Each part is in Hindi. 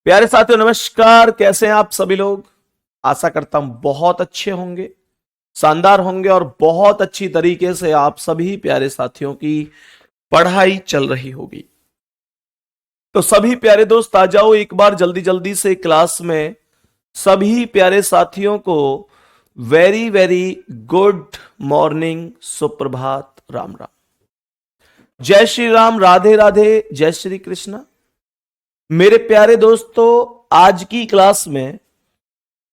प्यारे साथियों नमस्कार। कैसे हैं आप सभी लोग? आशा करता हूं बहुत अच्छे होंगे, शानदार होंगे और बहुत अच्छी तरीके से आप सभी प्यारे साथियों की पढ़ाई चल रही होगी। तो सभी प्यारे दोस्त आ जाओ एक बार जल्दी जल्दी से क्लास में। सभी प्यारे साथियों को वेरी वेरी गुड मॉर्निंग, सुप्रभात, राम राम, जय श्री राम, राधे राधे, जय श्री कृष्णा। मेरे प्यारे दोस्तों, आज की क्लास में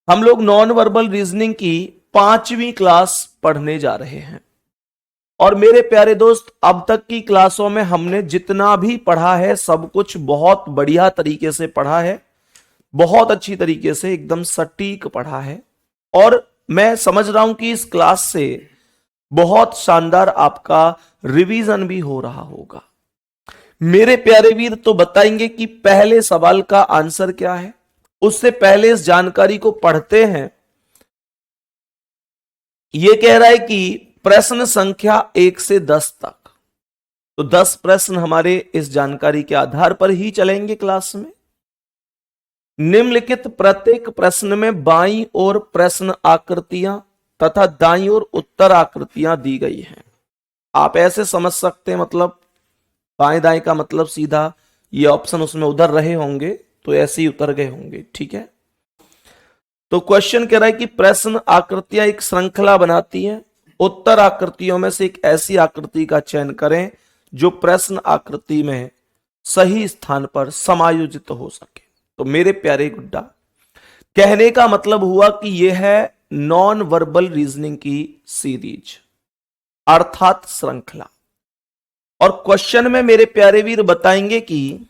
हम लोग नॉन वर्बल रीजनिंग की 5वीं क्लास पढ़ने जा रहे हैं। और मेरे प्यारे दोस्त, अब तक की क्लासों में हमने जितना भी पढ़ा है सब कुछ बहुत बढ़िया तरीके से पढ़ा है, बहुत अच्छी तरीके से, एकदम सटीक पढ़ा है। और मैं समझ रहा हूं कि इस क्लास से बहुत शानदार आपका रिवीजन भी हो रहा होगा। मेरे प्यारे वीर, तो बताएंगे कि पहले सवाल का आंसर क्या है। उससे पहले इस जानकारी को पढ़ते हैं। यह कह रहा है कि प्रश्न संख्या 1 से 10 तक, तो 10 प्रश्न हमारे इस जानकारी के आधार पर ही चलेंगे क्लास में। निम्नलिखित प्रत्येक प्रश्न में बाईं ओर प्रश्न आकृतियां तथा दाईं ओर उत्तर आकृतियां दी गई हैं। आप ऐसे समझ सकते हैं, मतलब बाएं दाएं का मतलब सीधा ये ऑप्शन उसमें उधर रहे होंगे तो ऐसे ही उतर गए होंगे, ठीक है। तो क्वेश्चन कह रहा है कि प्रश्न आकृतियां एक श्रृंखला बनाती हैं। उत्तर आकृतियों में से एक ऐसी आकृति का चयन करें जो प्रश्न आकृति में सही स्थान पर समायोजित हो सके। तो मेरे प्यारे गुड्डा, कहने का मतलब हुआ कि यह है नॉन वर्बल रीजनिंग की सीरीज, अर्थात श्रृंखला। और क्वेश्चन में मेरे प्यारे वीर बताएंगे कि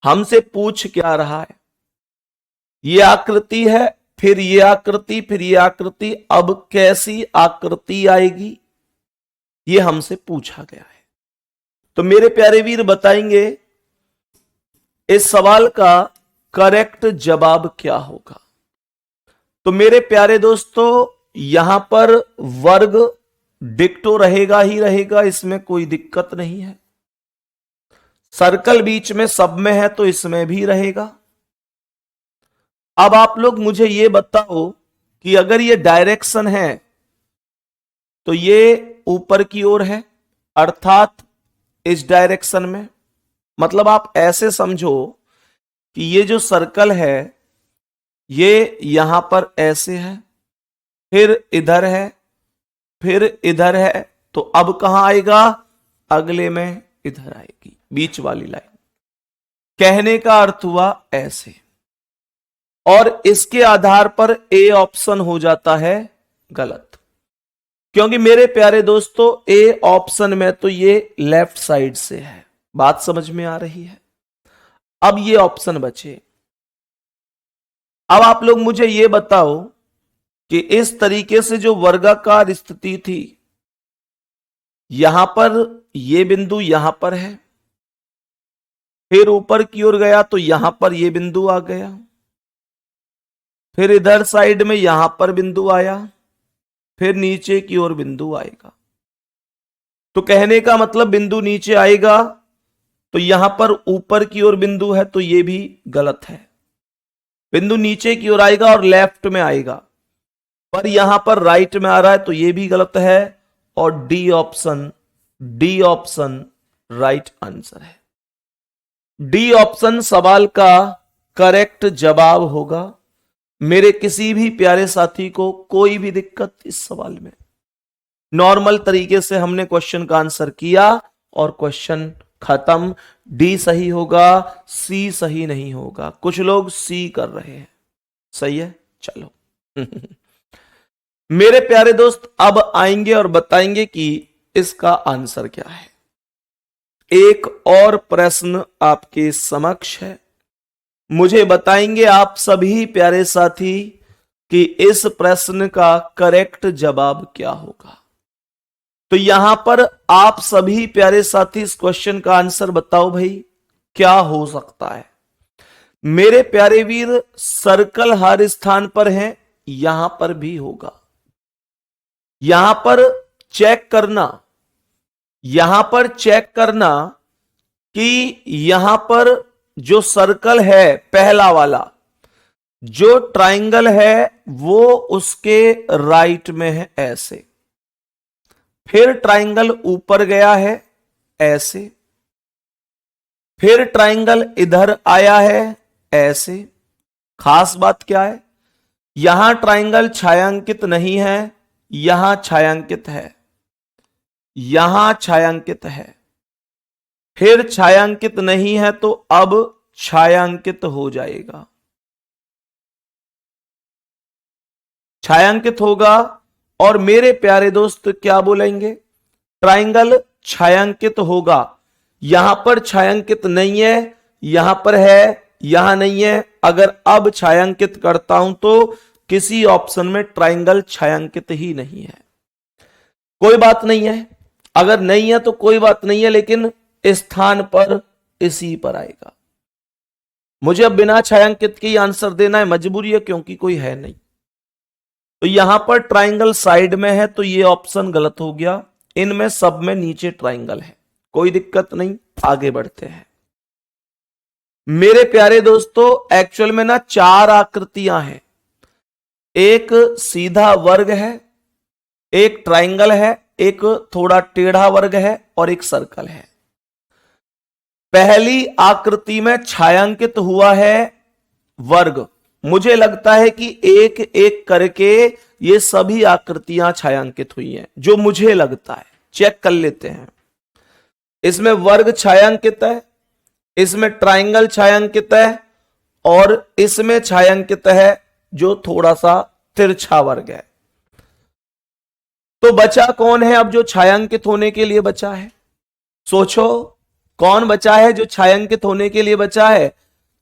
हमसे पूछ क्या रहा है। ये आकृति है, फिर ये आकृति, फिर ये आकृति, अब कैसी आकृति आएगी, ये हमसे पूछा गया है। तो मेरे प्यारे वीर बताएंगे इस सवाल का करेक्ट जवाब क्या होगा। तो मेरे प्यारे दोस्तों, यहां पर वर्ग डिक्टो रहेगा ही रहेगा, इसमें कोई दिक्कत नहीं है। सर्कल बीच में सब में है तो इसमें भी रहेगा। अब आप लोग मुझे ये बताओ कि अगर ये डायरेक्शन है तो ये ऊपर की ओर है, अर्थात इस डायरेक्शन में। मतलब आप ऐसे समझो कि ये जो सर्कल है ये यहां पर ऐसे है, फिर इधर है, फिर इधर है, तो अब कहां आएगा? अगले में इधर आएगी, बीच वाली लाइन। कहने का अर्थ हुआ ऐसे। और इसके आधार पर ए ऑप्शन हो जाता है गलत, क्योंकि मेरे प्यारे दोस्तों ए ऑप्शन में तो ये लेफ्ट साइड से है। बात समझ में आ रही है? अब ये ऑप्शन बचे। अब आप लोग मुझे ये बताओ कि इस तरीके से जो वर्गाकार स्थिति थी, यहां पर ये बिंदु यहां पर है, फिर ऊपर की ओर गया तो यहां पर ये बिंदु आ गया, फिर इधर साइड में यहां पर बिंदु आया, फिर नीचे की ओर बिंदु आएगा। तो कहने का मतलब बिंदु नीचे आएगा तो यहां पर ऊपर की ओर बिंदु है तो ये भी गलत है। बिंदु नीचे की ओर आएगा और लेफ्ट में आएगा, पर यहां पर राइट में आ रहा है तो ये भी गलत है। और डी ऑप्शन राइट आंसर है। डी ऑप्शन सवाल का करेक्ट जवाब होगा। मेरे किसी भी प्यारे साथी को कोई भी दिक्कत इस सवाल में? नॉर्मल तरीके से हमने क्वेश्चन का आंसर किया और क्वेश्चन खत्म। डी सही होगा, सी सही नहीं होगा। कुछ लोग सी कर रहे हैं, सही है, चलो। मेरे प्यारे दोस्त, अब आएंगे और बताएंगे कि इसका आंसर क्या है। एक और प्रश्न आपके समक्ष है। मुझे बताएंगे आप सभी प्यारे साथी कि इस प्रश्न का करेक्ट जवाब क्या होगा। तो यहां पर आप सभी प्यारे साथी इस क्वेश्चन का आंसर बताओ भाई, क्या हो सकता है। मेरे प्यारे वीर, सर्कल हर स्थान पर है, यहां पर भी होगा। यहां पर चेक करना, यहां पर चेक करना कि यहां पर जो सर्कल है पहला वाला, जो ट्राइंगल है वो उसके राइट में है ऐसे, फिर ट्राइंगल ऊपर गया है ऐसे, फिर ट्राइंगल इधर आया है ऐसे। खास बात क्या है, यहां ट्राइंगल छायांकित नहीं है, यहां छायांकित है, यहां छायांकित है, फिर छायांकित नहीं है तो अब छायांकित हो जाएगा, छायांकित होगा। और मेरे प्यारे दोस्त क्या बोलेंगे, ट्राइंगल छायांकित होगा, यहां पर छायांकित नहीं है, यहां पर है, यहां नहीं है। अगर अब छायांकित करता हूं तो किसी ऑप्शन में ट्राइंगल छायांकित ही नहीं है। कोई बात नहीं है, अगर नहीं है तो कोई बात नहीं है, लेकिन स्थान पर इसी पर आएगा। मुझे अब बिना छायांकित के ही आंसर देना है, मजबूरी है क्योंकि कोई है नहीं। तो यहां पर ट्राइंगल साइड में है तो ये ऑप्शन गलत हो गया। इनमें सब में नीचे ट्राइंगल है, कोई दिक्कत नहीं, आगे बढ़ते हैं। मेरे प्यारे दोस्तों एक्चुअल में ना 4 आकृतियां हैं, एक सीधा वर्ग है, एक ट्राइंगल है, एक थोड़ा टेढ़ा वर्ग है और एक सर्कल है। पहली आकृति में छायांकित हुआ है वर्ग। मुझे लगता है कि एक एक करके ये सभी आकृतियां छायांकित हुई हैं, जो मुझे लगता है। चेक कर लेते हैं। इसमें वर्ग छायांकित है, इसमें ट्राइंगल छायांकित है और इसमें छायांकित है जो थोड़ा सा तिरछा वर्ग है। तो बचा कौन है अब जो छायांकित होने के लिए बचा है? सोचो कौन बचा है जो छायांकित होने के लिए बचा है?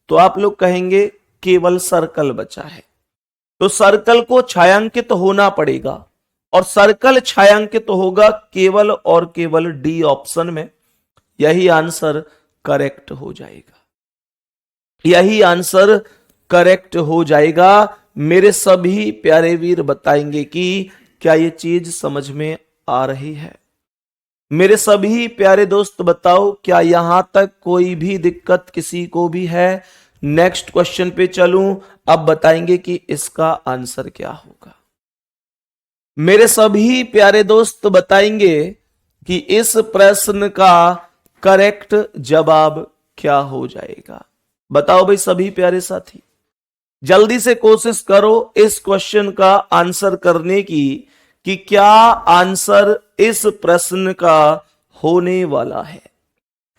तो आप लोग कहेंगे केवल सर्कल बचा है। तो सर्कल को छायांकित होना पड़ेगा और सर्कल छायांकित होगा केवल और केवल डी ऑप्शन में। यही आंसर करेक्ट हो जाएगा, यही आंसर करेक्ट हो जाएगा। मेरे सभी प्यारे वीर बताएंगे कि क्या ये चीज समझ में आ रही है? मेरे सभी प्यारे दोस्त बताओ, क्या यहां तक कोई भी दिक्कत किसी को भी है? नेक्स्ट क्वेश्चन पे चलूं, अब बताएंगे कि इसका आंसर क्या होगा। मेरे सभी प्यारे दोस्त बताएंगे कि इस प्रश्न का करेक्ट जवाब क्या हो जाएगा। बताओ भाई सभी प्यारे साथी, जल्दी से कोशिश करो इस क्वेश्चन का आंसर करने की कि क्या आंसर इस प्रश्न का होने वाला है।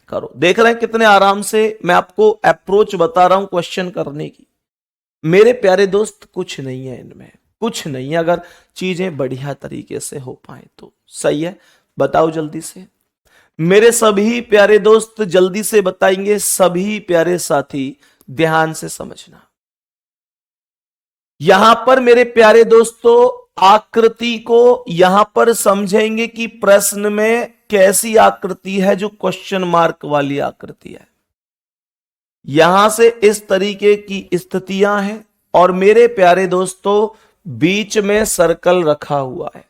करो, देख रहे हैं कितने आराम से मैं आपको अप्रोच बता रहा हूं क्वेश्चन करने की। मेरे प्यारे दोस्त कुछ नहीं है इनमें, कुछ नहीं है, अगर चीजें बढ़िया तरीके से हो पाए तो। सही है, बताओ जल्दी से। मेरे सभी प्यारे दोस्त जल्दी से बताएंगे, सभी प्यारे साथी ध्यान से समझना। यहां पर मेरे प्यारे दोस्तों आकृति को यहां पर समझेंगे कि प्रश्न में कैसी आकृति है, जो क्वेश्चन मार्क वाली आकृति है। यहां से इस तरीके की स्थितियां हैं और मेरे प्यारे दोस्तों बीच में सर्कल रखा हुआ है।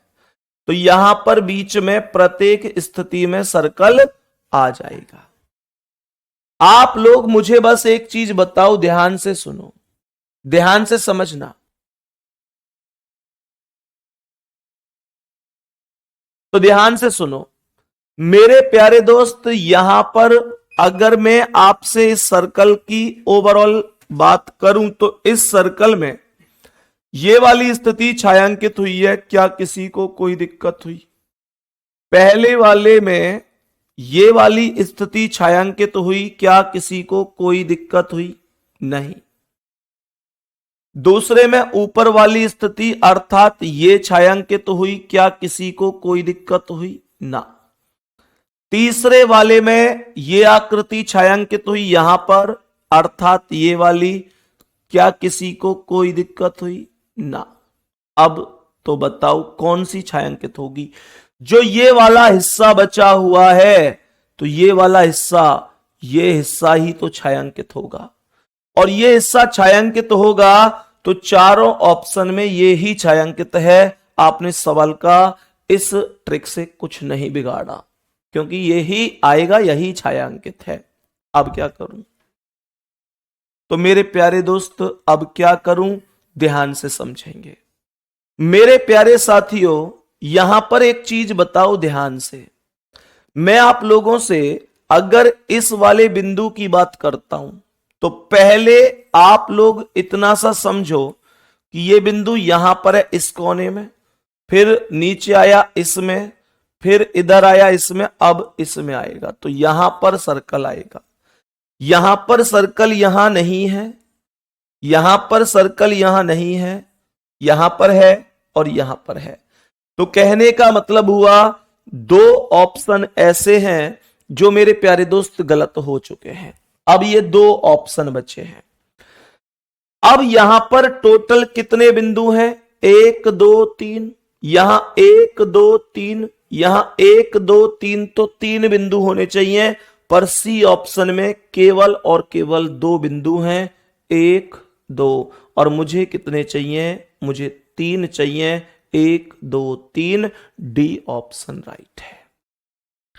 तो यहां पर बीच में प्रत्येक स्थिति में सर्कल आ जाएगा। आप लोग मुझे बस एक चीज बताओ, ध्यान से सुनो, ध्यान से समझना। तो ध्यान से सुनो मेरे प्यारे दोस्त, यहां पर अगर मैं आपसे इस सर्कल की ओवरऑल बात करूं तो इस सर्कल में ये वाली स्थिति छायांकित हुई है। क्या किसी को कोई दिक्कत हुई? पहले वाले में ये वाली स्थिति छायांकित हुई, क्या किसी को कोई दिक्कत हुई? नहीं। दूसरे में ऊपर वाली स्थिति अर्थात ये छायांकित हुई, क्या किसी को कोई दिक्कत हुई? ना। तीसरे वाले में ये आकृति छायांकित हुई यहां पर, अर्थात ये वाली, क्या किसी को कोई दिक्कत हुई? ना। अब तो बताओ कौन सी छायांकित होगी? जो ये वाला हिस्सा बचा हुआ है, तो ये वाला हिस्सा, ये हिस्सा ही तो छायांकित होगा और ये हिस्सा छायांकित होगा तो चारों ऑप्शन में ये ही छायांकित है। आपने सवाल का इस ट्रिक से कुछ नहीं बिगाड़ा क्योंकि यही आएगा, यही छायांकित है। अब क्या करूं? तो मेरे प्यारे दोस्त अब क्या करूं, ध्यान से समझेंगे। मेरे प्यारे साथियों, यहां पर एक चीज बताओ ध्यान से। मैं आप लोगों से अगर इस वाले बिंदु की बात करता हूं तो पहले आप लोग इतना सा समझो कि ये बिंदु यहां पर है इस कोने में, फिर नीचे आया इसमें, फिर इधर आया इसमें, अब इसमें आएगा तो यहां पर सर्कल आएगा। यहां पर सर्कल यहां नहीं है, यहां पर सर्कल यहां नहीं है, यहां पर है और यहां पर है। तो कहने का मतलब हुआ दो ऑप्शन ऐसे हैं जो मेरे प्यारे दोस्त गलत हो चुके हैं। अब ये दो ऑप्शन बचे हैं। अब यहां पर टोटल कितने बिंदु हैं, 1 2 3, यहां 1 2 3, यहां 1 2 3, तो 3 बिंदु होने चाहिए, पर सी ऑप्शन में केवल और केवल 2 बिंदु हैं, 1 2, और मुझे कितने चाहिए, मुझे 3 चाहिए, 1 2 3। डी ऑप्शन राइट है।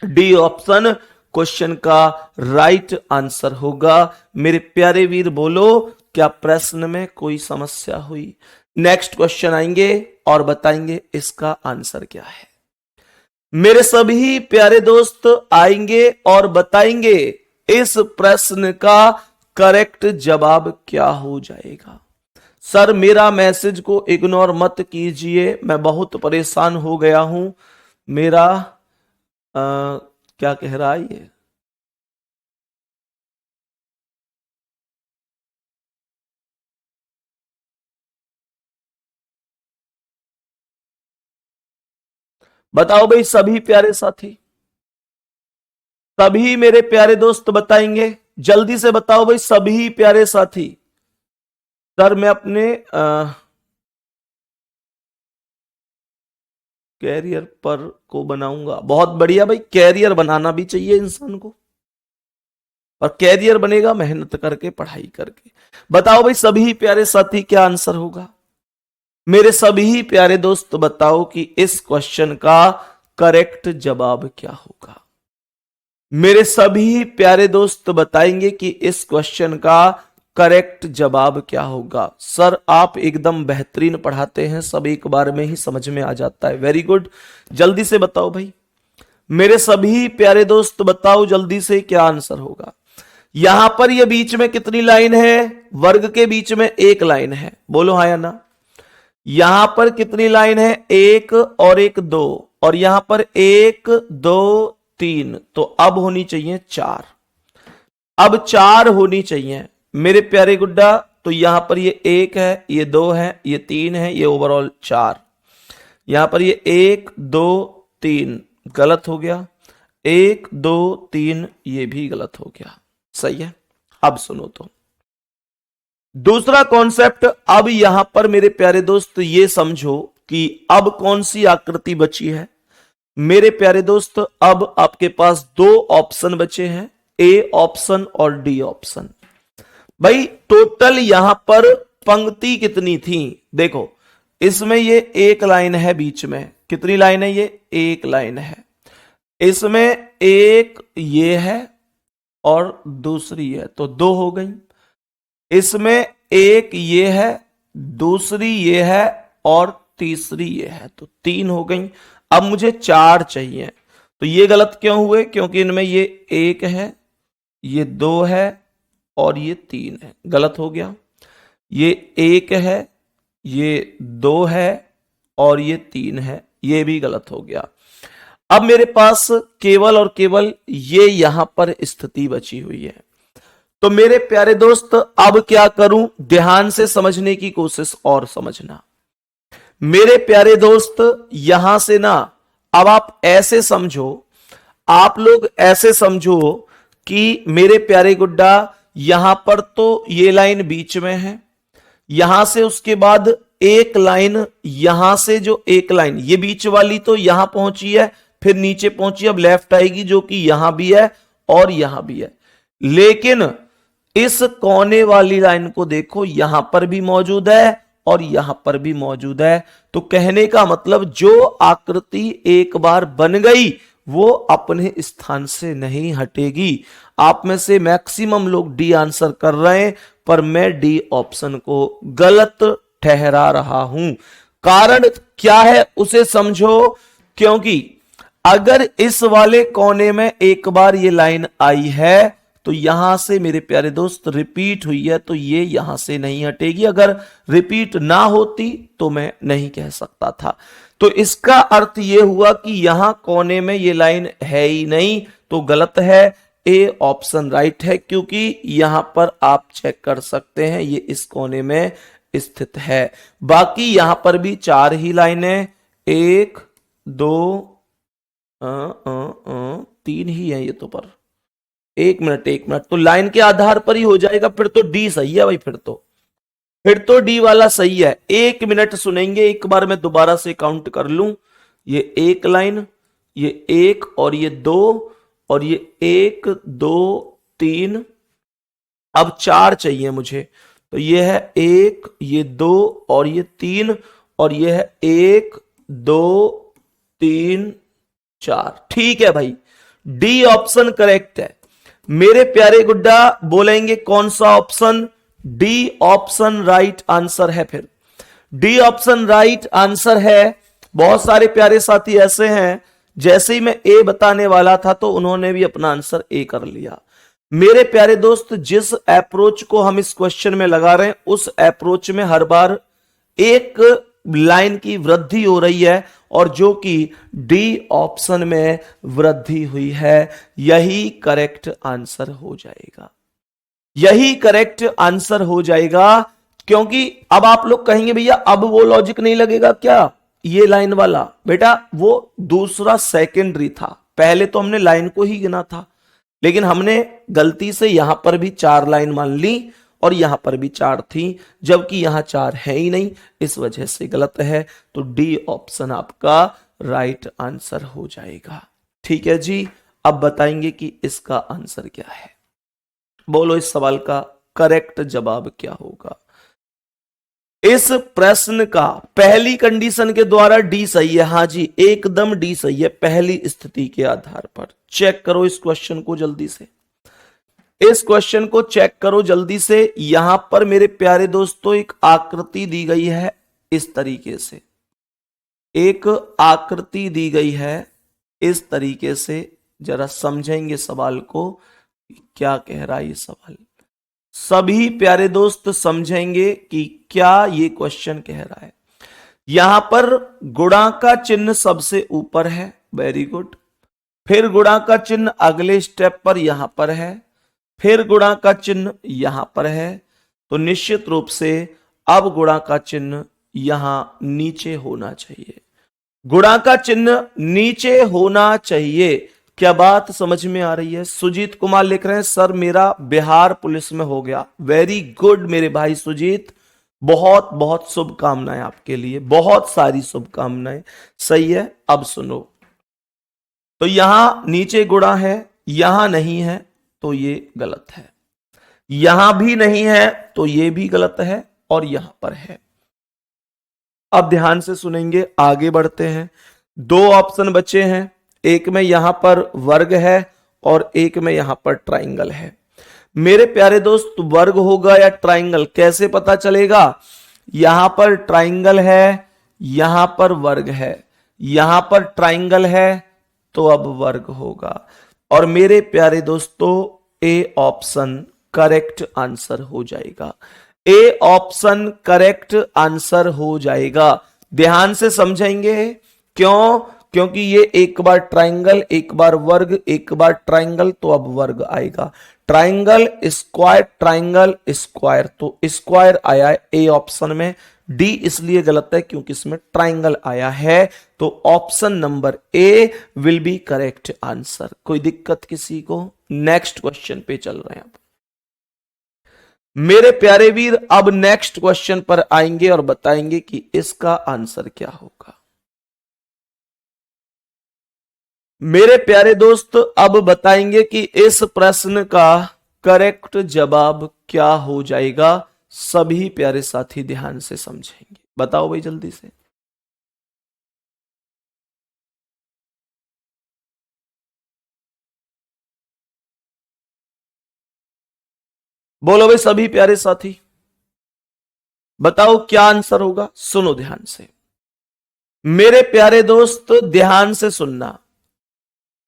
डी ऑप्शन क्वेश्चन का राइट आंसर होगा। मेरे प्यारे वीर बोलो, क्या प्रश्न में कोई समस्या हुई? नेक्स्ट क्वेश्चन आएंगे और बताएंगे इसका आंसर क्या है। मेरे सभी प्यारे दोस्त आएंगे और बताएंगे इस प्रश्न का करेक्ट जवाब क्या हो जाएगा। सर मेरा मैसेज को इग्नोर मत कीजिए, मैं बहुत परेशान हो गया हूं। मेरा क्या कह रहा है ये? बताओ भाई सभी प्यारे साथी, सभी मेरे प्यारे दोस्त बताएंगे, जल्दी से बताओ भाई सभी प्यारे साथी। सर मैं अपने कैरियर पर को बनाऊंगा। बहुत बढ़िया भाई, कैरियर बनाना भी चाहिए इंसान को, और कैरियर बनेगा मेहनत करके, पढ़ाई करके। बताओ भाई सभी प्यारे साथी क्या आंसर होगा। मेरे सभी प्यारे दोस्त बताओ कि इस क्वेश्चन का करेक्ट जवाब क्या होगा। मेरे सभी प्यारे दोस्त बताएंगे कि इस क्वेश्चन का करेक्ट जवाब क्या होगा। सर आप एकदम बेहतरीन पढ़ाते हैं, सब एक बार में ही समझ में आ जाता है। वेरी गुड, जल्दी से बताओ भाई मेरे सभी प्यारे दोस्त, बताओ जल्दी से क्या आंसर होगा। यहां पर ये बीच में कितनी लाइन है, वर्ग के बीच में एक लाइन है, बोलो हाँ या ना। यहां पर कितनी लाइन है, 1 और 1 2, और यहां पर 1 2 3, तो अब होनी चाहिए 4। अब 4 होनी चाहिए मेरे प्यारे गुड्डा। तो यहां पर ये 1 है, ये 2 है, ये 3 है, ये ओवरऑल 4। यहां पर ये 1 2 3 गलत हो गया, 1 2 3 ये भी गलत हो गया। सही है। अब सुनो तो दूसरा कॉन्सेप्ट। अब यहां पर मेरे प्यारे दोस्त ये समझो कि अब कौन सी आकृति बची है। मेरे प्यारे दोस्त अब आपके पास 2 ऑप्शन बचे हैं, ए ऑप्शन और डी ऑप्शन। भाई टोटल यहां पर पंक्ति कितनी थी, देखो इसमें ये एक लाइन है बीच में, कितनी लाइन है, ये एक लाइन है। इसमें एक ये है और दूसरी है, तो 2 हो गई। इसमें एक ये है, दूसरी ये है और तीसरी ये है, तो 3 हो गई। अब मुझे 4 चाहिए, तो ये गलत क्यों हुए, क्योंकि इनमें ये 1 है, ये 2 है और ये 3 है, गलत हो गया। ये 1 है, ये 2 है और ये 3 है, ये भी गलत हो गया। अब मेरे पास केवल और केवल ये यहां पर स्थिति बची हुई है। तो मेरे प्यारे दोस्त अब क्या करूं, ध्यान से समझने की कोशिश और समझना। मेरे प्यारे दोस्त यहां से ना, अब आप ऐसे समझो, आप लोग ऐसे समझो कि मेरे प्यारे गुड्डा यहां पर तो ये लाइन बीच में है, यहां से उसके बाद एक लाइन, यहां से जो एक लाइन ये बीच वाली तो यहां पहुंची है, फिर नीचे पहुंची, अब लेफ्ट आएगी जो कि यहां भी है और यहां भी है। लेकिन इस कोने वाली लाइन को देखो, यहां पर भी मौजूद है और यहां पर भी मौजूद है। तो कहने का मतलब जो आकृति एक बार बन गई वो अपने स्थान से नहीं हटेगी। आप में से मैक्सिमम लोग डी आंसर कर रहे हैं, पर मैं डी ऑप्शन को गलत ठहरा रहा हूं। कारण क्या है उसे समझो, क्योंकि अगर इस वाले कोने में एक बार ये लाइन आई है तो यहां से मेरे प्यारे दोस्त रिपीट हुई है, तो ये यहां से नहीं हटेगी। अगर रिपीट ना होती तो मैं नहीं कह सकता था। तो इसका अर्थ ये हुआ कि यहां कोने में ये लाइन है ही नहीं, तो गलत है। ए ऑप्शन राइट है, क्योंकि यहां पर आप चेक कर सकते हैं ये इस कोने में स्थित है। बाकी यहां पर भी चार ही लाइनें, एक दो तीन ही है ये तो, पर एक मिनट तो लाइन के आधार पर ही हो जाएगा, फिर तो डी सही है भाई, फिर तो डी वाला सही है। एक मिनट सुनेंगे, एक बार मैं दोबारा से काउंट कर लूं। ये एक लाइन, ये एक और ये दो, और ये एक दो तीन, अब चार चाहिए मुझे। तो ये है एक, ये दो और ये तीन, और ये है एक दो तीन चार। ठीक है भाई, डी ऑप्शन करेक्ट है। मेरे प्यारे गुड्डा बोलेंगे कौन सा option? D option right answer है। फिर डी ऑप्शन राइट आंसर है। बहुत सारे प्यारे साथी ऐसे हैं, जैसे ही मैं ए बताने वाला था तो उन्होंने भी अपना आंसर ए कर लिया। मेरे प्यारे दोस्त, जिस अप्रोच को हम इस क्वेश्चन में लगा रहे हैं उस अप्रोच में हर बार एक लाइन की वृद्धि हो रही है, और जो कि डी ऑप्शन में वृद्धि हुई है। यही करेक्ट आंसर हो जाएगा, यही करेक्ट आंसर हो जाएगा। क्योंकि अब आप लोग कहेंगे भैया अब वो लॉजिक नहीं लगेगा क्या, ये लाइन वाला? बेटा वो दूसरा सेकेंडरी था, पहले तो हमने लाइन को ही गिना था, लेकिन हमने गलती से यहां पर भी चार लाइन मान ली और यहां पर भी चार थी, जबकि यहां चार है ही नहीं, इस वजह से गलत है। तो डी ऑप्शन आपका राइट आंसर हो जाएगा। ठीक है जी, अब बताएंगे कि इसका आंसर क्या है। बोलो इस सवाल का करेक्ट जवाब क्या होगा? इस प्रश्न का पहली कंडीशन के द्वारा डी सही है। हां जी, एकदम डी सही है पहली स्थिति के आधार पर। चेक करो इस क्वेश्चन को जल्दी से, इस क्वेश्चन को चेक करो जल्दी से। यहां पर मेरे प्यारे दोस्तों एक आकृति दी गई है, इस तरीके से एक आकृति दी गई है, इस तरीके से। जरा समझेंगे सवाल को, क्या कह रहा है ये सवाल। सभी प्यारे दोस्त समझेंगे कि क्या ये क्वेश्चन कह रहा है। यहां पर गुणा का चिन्ह सबसे ऊपर है, वेरी गुड। फिर गुणा का चिन्ह अगले स्टेप पर यहां पर है, फिर गुणा का चिन्ह यहां पर है। तो निश्चित रूप से अब गुणा का चिन्ह यहां नीचे होना चाहिए, गुणा का चिन्ह नीचे होना चाहिए। क्या बात समझ में आ रही है? सुजीत कुमार लिख रहे हैं सर मेरा बिहार पुलिस में हो गया। वेरी गुड मेरे भाई सुजीत, बहुत बहुत शुभकामनाएं आपके लिए, बहुत सारी शुभकामनाएं। सही है, अब सुनो। तो यहां नीचे गुणा है, यहां नहीं है तो ये गलत है, यहां भी नहीं है तो ये भी गलत है, और यहां पर है। अब ध्यान से सुनेंगे, आगे बढ़ते हैं। दो ऑप्शन बचे हैं, एक में यहां पर वर्ग है और एक में यहां पर ट्राइंगल है। मेरे प्यारे दोस्त, वर्ग होगा या ट्राइंगल कैसे पता चलेगा? यहां पर ट्राइंगल है, यहां पर वर्ग है, यहां पर ट्राइंगल है तो अब वर्ग होगा। और मेरे प्यारे दोस्तों, ए ऑप्शन करेक्ट आंसर हो जाएगा, ए ऑप्शन करेक्ट आंसर हो जाएगा। ध्यान से समझेंगे, क्यों? क्योंकि ये एक बार ट्राइंगल, एक बार वर्ग, एक बार ट्राइंगल, तो अब वर्ग आएगा। ट्राइंगल स्क्वायर, ट्राइंगल स्क्वायर, तो स्क्वायर आया है ए ऑप्शन में। डी इसलिए गलत है क्योंकि इसमें ट्राइंगल आया है, तो option number A will be correct answer. कोई दिक्कत किसी को? नेक्स्ट क्वेश्चन पे चल रहे हैं अब मेरे प्यारे वीर। अब नेक्स्ट क्वेश्चन पर आएंगे और बताएंगे कि इसका आंसर क्या होगा। मेरे प्यारे दोस्त अब बताएंगे कि इस प्रश्न का करेक्ट जवाब क्या हो जाएगा। सभी प्यारे साथी ध्यान से समझेंगे, बताओ भाई जल्दी से। बोलो भाई सभी प्यारे साथी, बताओ क्या आंसर होगा। सुनो ध्यान से मेरे प्यारे दोस्त, ध्यान से सुनना।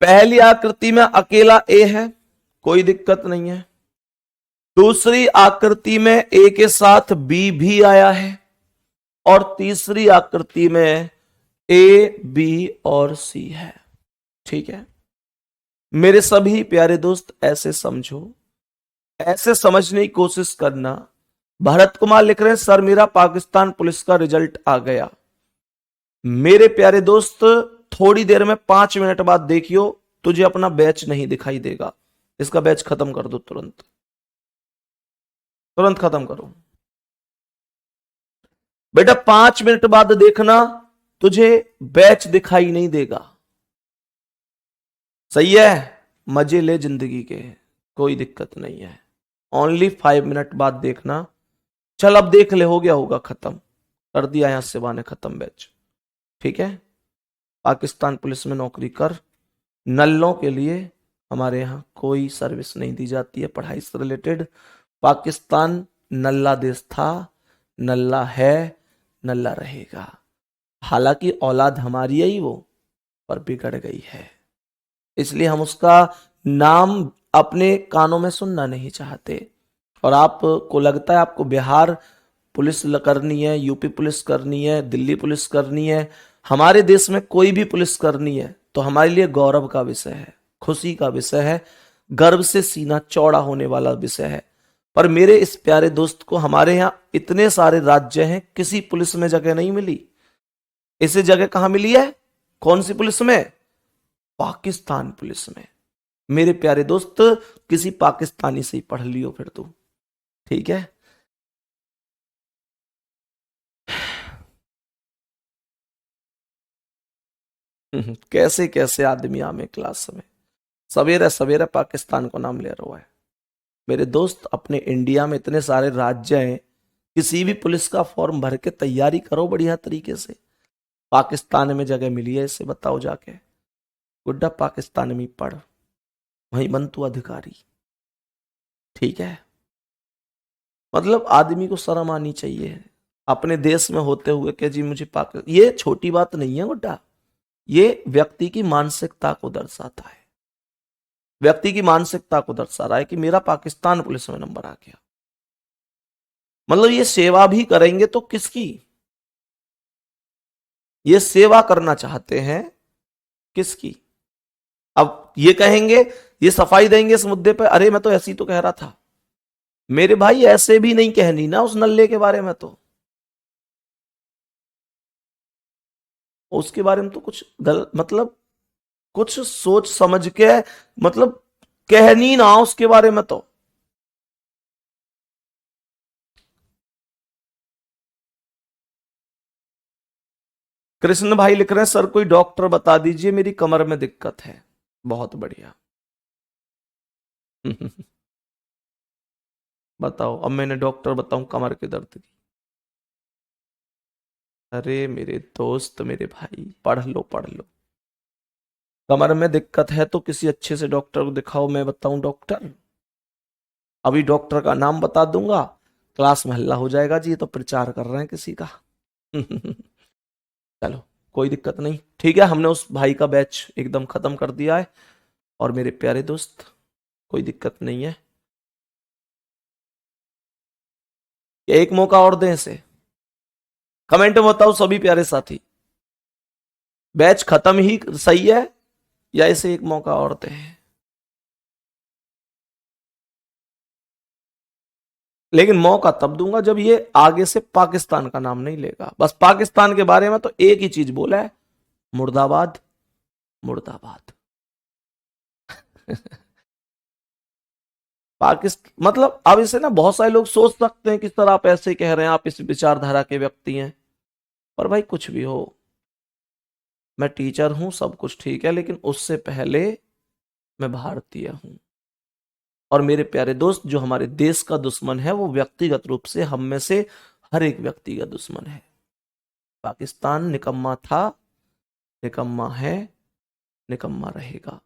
पहली आकृति में अकेला ए है, कोई दिक्कत नहीं है। दूसरी आकृति में ए के साथ बी भी आया है, और तीसरी आकृति में ए बी और सी है। ठीक है मेरे सभी प्यारे दोस्त, ऐसे समझो, ऐसे समझने की कोशिश करना। भरत कुमार लिख रहे हैं सर मेरा पाकिस्तान पुलिस का रिजल्ट आ गया। मेरे प्यारे दोस्त थोड़ी देर में 5 मिनट बाद देखियो, तुझे अपना बैच नहीं दिखाई देगा। इसका बैच खत्म कर दो, तुरंत तुरंत खत्म करो बेटा। 5 मिनट बाद देखना, तुझे बैच दिखाई नहीं देगा। सही है, मजे ले जिंदगी के, कोई दिक्कत नहीं है। ओनली 5 मिनट बाद देखना। चल अब देख ले, हो गया होगा खत्म, कर दिया यहां से ने खत्म बैच। ठीक है, पाकिस्तान पुलिस में नौकरी कर। नल्लों के लिए हमारे यहां कोई सर्विस नहीं दी जाती है पढ़ाई से रिलेटेड। पाकिस्तान नल्ला देश था, नल्ला है, नल्ला रहेगा। हालांकि औलाद हमारी है ही वो, पर बिगड़ गई है, इसलिए हम उसका नाम अपने कानों में सुनना नहीं चाहते। और आपको लगता है आपको बिहार पुलिस करनी है, यूपी पुलिस करनी है, दिल्ली पुलिस करनी है, हमारे देश में कोई भी पुलिस करनी है, तो हमारे लिए गौरव का विषय है, खुशी का विषय है, गर्व से सीना चौड़ा होने वाला विषय है। पर मेरे इस प्यारे दोस्त को, हमारे यहाँ इतने सारे राज्य हैं, किसी पुलिस में जगह नहीं मिली। इसे जगह कहां मिली है? कौन सी पुलिस में? पाकिस्तान पुलिस में। मेरे प्यारे दोस्त किसी पाकिस्तानी से ही पढ़ लियो फिर तू, ठीक है। कैसे कैसे आदमी आमे क्लास में सवेरे सवेरे पाकिस्तान को नाम ले रहा है। मेरे दोस्त अपने इंडिया में इतने सारे राज्य हैं, किसी भी पुलिस का फॉर्म भर के तैयारी करो बढ़िया तरीके से। पाकिस्तान में जगह मिली है इसे बताओ जाके, गुड्डा पाकिस्तान में पढ़, वहीं बन तू अधिकारी। ठीक है, मतलब आदमी को शर्म आनी चाहिए अपने देश में होते हुए कि जी मुझे पाकिस्तान। ये छोटी बात नहीं है गुड्डा, ये व्यक्ति की मानसिकता को दर्शाता है, व्यक्ति की मानसिकता को दर्शा रहा है कि मेरा पाकिस्तान पुलिस में नंबर आ गया। मतलब ये सेवा भी करेंगे तो किसकी? ये सेवा करना चाहते हैं किसकी? अब ये कहेंगे, ये सफाई देंगे इस मुद्दे पर, अरे मैं तो ऐसी तो कह रहा था। मेरे भाई ऐसे भी नहीं कहनी ना उस नल्ले के बारे में, तो उसके बारे में तो कुछ गलत, मतलब कुछ सोच समझ के, मतलब कहनी ना उसके बारे में। तो कृष्ण भाई लिख रहे हैं सर कोई डॉक्टर बता दीजिए, मेरी कमर में दिक्कत है। बहुत बढ़िया। बताओ, अब मैंने डॉक्टर बताऊं कमर के दर्द की? अरे मेरे दोस्त, मेरे भाई, पढ़ लो पढ़ लो। कमर में दिक्कत है तो किसी अच्छे से डॉक्टर को दिखाओ। मैं बताऊं डॉक्टर? अभी डॉक्टर का नाम बता दूंगा, क्लास में हल्ला हो जाएगा जी ये तो प्रचार कर रहे हैं किसी का। चलो कोई दिक्कत नहीं, ठीक है, हमने उस भाई का बैच एकदम खत्म कर दिया है। और मेरे प्यारे दोस्त कोई दिक्कत नहीं है, एक मौका और दें इसे। कमेंट में बताओ सभी प्यारे साथी, बैच खत्म ही सही है या इसे एक मौका और दें? लेकिन मौका तब दूंगा जब ये आगे से पाकिस्तान का नाम नहीं लेगा। बस पाकिस्तान के बारे में तो एक ही चीज बोला है, मुर्दाबाद मुर्दाबाद। पाकिस्तान मतलब, अब इसे ना बहुत सारे लोग सोच सकते हैं कि सर आप ऐसे कह रहे हैं, आप इस विचारधारा के व्यक्ति हैं। पर भाई कुछ भी हो, मैं टीचर हूं, सब कुछ ठीक है, लेकिन उससे पहले मैं भारतीय हूं। और मेरे प्यारे दोस्त, जो हमारे देश का दुश्मन है वो व्यक्तिगत रूप से हम में से हर एक व्यक्ति का दुश्मन है। पाकिस्तान निकम्मा था, निकम्मा है, निकम्मा रहेगा।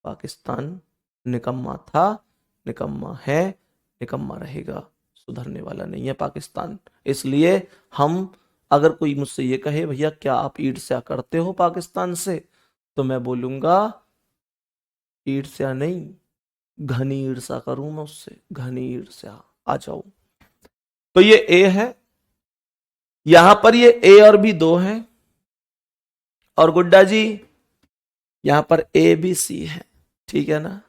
पाकिस्तान निकम्मा था, निकम्मा है, निकम्मा रहेगा, सुधरने वाला नहीं है पाकिस्तान। इसलिए हम, अगर कोई मुझसे ये कहे भैया क्या आप ईर्ष्या करते हो पाकिस्तान से, तो मैं बोलूंगा ईर्ष्या नहीं, घनी ईर्ष्या करूं मैं उससे, घनी ईर्ष्या। आ जाओ। तो ये ए है, यहां पर ये ए और बी दो हैं, और गुड्डा जी यहां पर ए बी सी है, ठीक है ना।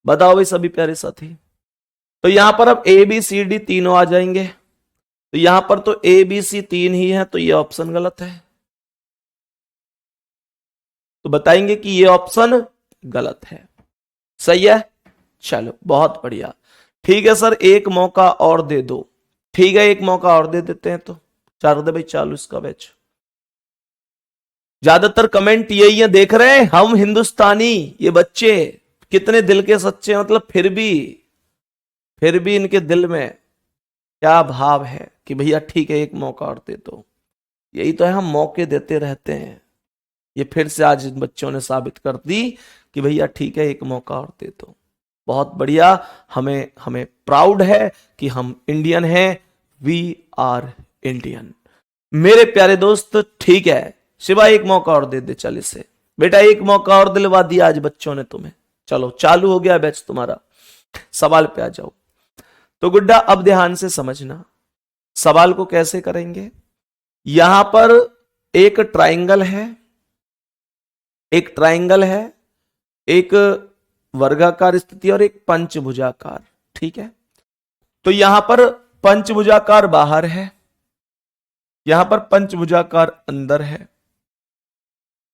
बताओ भाई सभी प्यारे साथी। तो यहां पर अब ए बी सी डी तीनों आ जाएंगे, तो यहां पर तो ए बी सी तीन ही है, तो ये ऑप्शन गलत है। तो बताएंगे कि ये ऑप्शन गलत है। सही है, चलो बहुत बढ़िया। ठीक है सर, एक मौका और दे दो। ठीक है, एक मौका और दे देते हैं, तो चार दे भाई चालू इसका बैच। ज्यादातर कमेंट यही है, देख रहे हैं हम हिंदुस्तानी, ये बच्चे कितने दिल के सच्चे, मतलब फिर भी इनके दिल में क्या भाव है कि भैया ठीक है एक मौका और दे दो। यही तो है, हम मौके देते रहते हैं। ये फिर से आज इन बच्चों ने साबित कर दी कि भैया ठीक है एक मौका और दे दो। बहुत बढ़िया, हमें हमें प्राउड है कि हम इंडियन हैं, वी आर इंडियन। मेरे प्यारे दोस्त, ठीक है शिवा, एक मौका और दे दे, चल इसे बेटा, एक मौका और दिलवा दिया आज बच्चों ने तुम्हें। चलो चालू हो गया बैच तुम्हारा, सवाल पे आ जाओ। तो गुड्डा अब ध्यान से समझना, सवाल को कैसे करेंगे। यहां पर एक ट्राइंगल है, एक ट्राइंगल है, एक वर्गाकार स्थिति और एक पंचभुजाकार, ठीक है। तो यहां पर पंचभुजाकार बाहर है, यहां पर पंचभुजाकार अंदर है,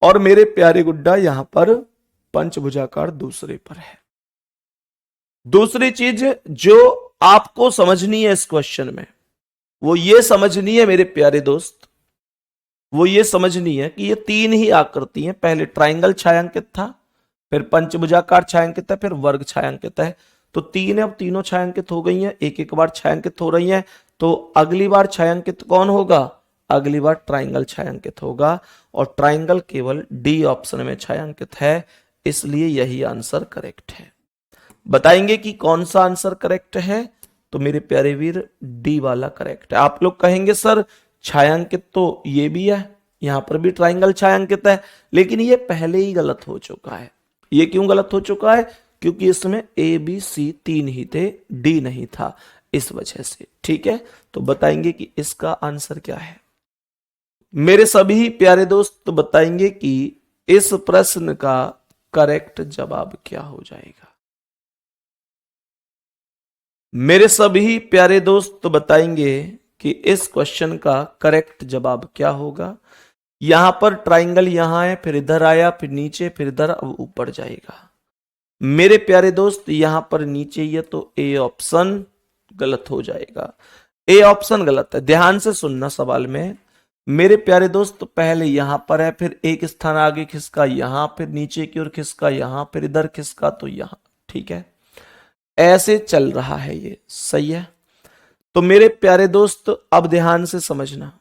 और मेरे प्यारे गुड्डा यहां पर पंचभुजाकार दूसरे पर है। दूसरी चीज जो आपको समझनी है इस क्वेश्चन में, वो ये समझनी है मेरे प्यारे दोस्त, वो ये समझनी है कि ये तीन ही आकृति हैं। पहले ट्राइंगल छायांकित था, फिर पंचभुजाकार छायांकित है, फिर वर्ग छायांकित है। तो तीन है, अब तीनों छायांकित हो गई हैं, एक एक बार छायांकित हो रही हैं। तो अगली बार छायांकित कौन होगा, अगली बार ट्राइंगल छायांकित होगा, और ट्राइंगल केवल डी ऑप्शन में छायांकित है, इसलिए यही आंसर करेक्ट है। बताएंगे कि कौन सा आंसर करेक्ट है। तो मेरे प्यारे वीर डी वाला करेक्ट है। आप लोग कहेंगे सर छायांकित तो ये भी है, यहां पर भी ट्राइंगल छायांकित है, लेकिन ये पहले ही गलत हो चुका है। ये क्यों गलत हो चुका है, क्योंकि इसमें ए बी सी तीन ही थे, डी नहीं था, इस वजह से। ठीक है, तो बताएंगे कि इसका आंसर क्या है। मेरे सभी प्यारे दोस्त तो बताएंगे कि इस प्रश्न का करेक्ट जवाब क्या हो जाएगा। मेरे सभी प्यारे दोस्त तो बताएंगे कि इस क्वेश्चन का करेक्ट जवाब क्या होगा। यहां पर ट्राइंगल यहां है, फिर इधर आया, फिर नीचे, फिर इधर, अब ऊपर जाएगा। मेरे प्यारे दोस्त यहां पर नीचे ही है, तो ए ऑप्शन गलत हो जाएगा। ए ऑप्शन गलत है, ध्यान से सुनना सवाल में। मेरे प्यारे दोस्त पहले यहां पर है, फिर एक स्थान आगे खिसका यहां, फिर नीचे की ओर खिसका यहां, फिर इधर खिसका तो यहां। ठीक है, ऐसे चल रहा है ये, सही है। तो मेरे प्यारे दोस्त अब ध्यान से समझना,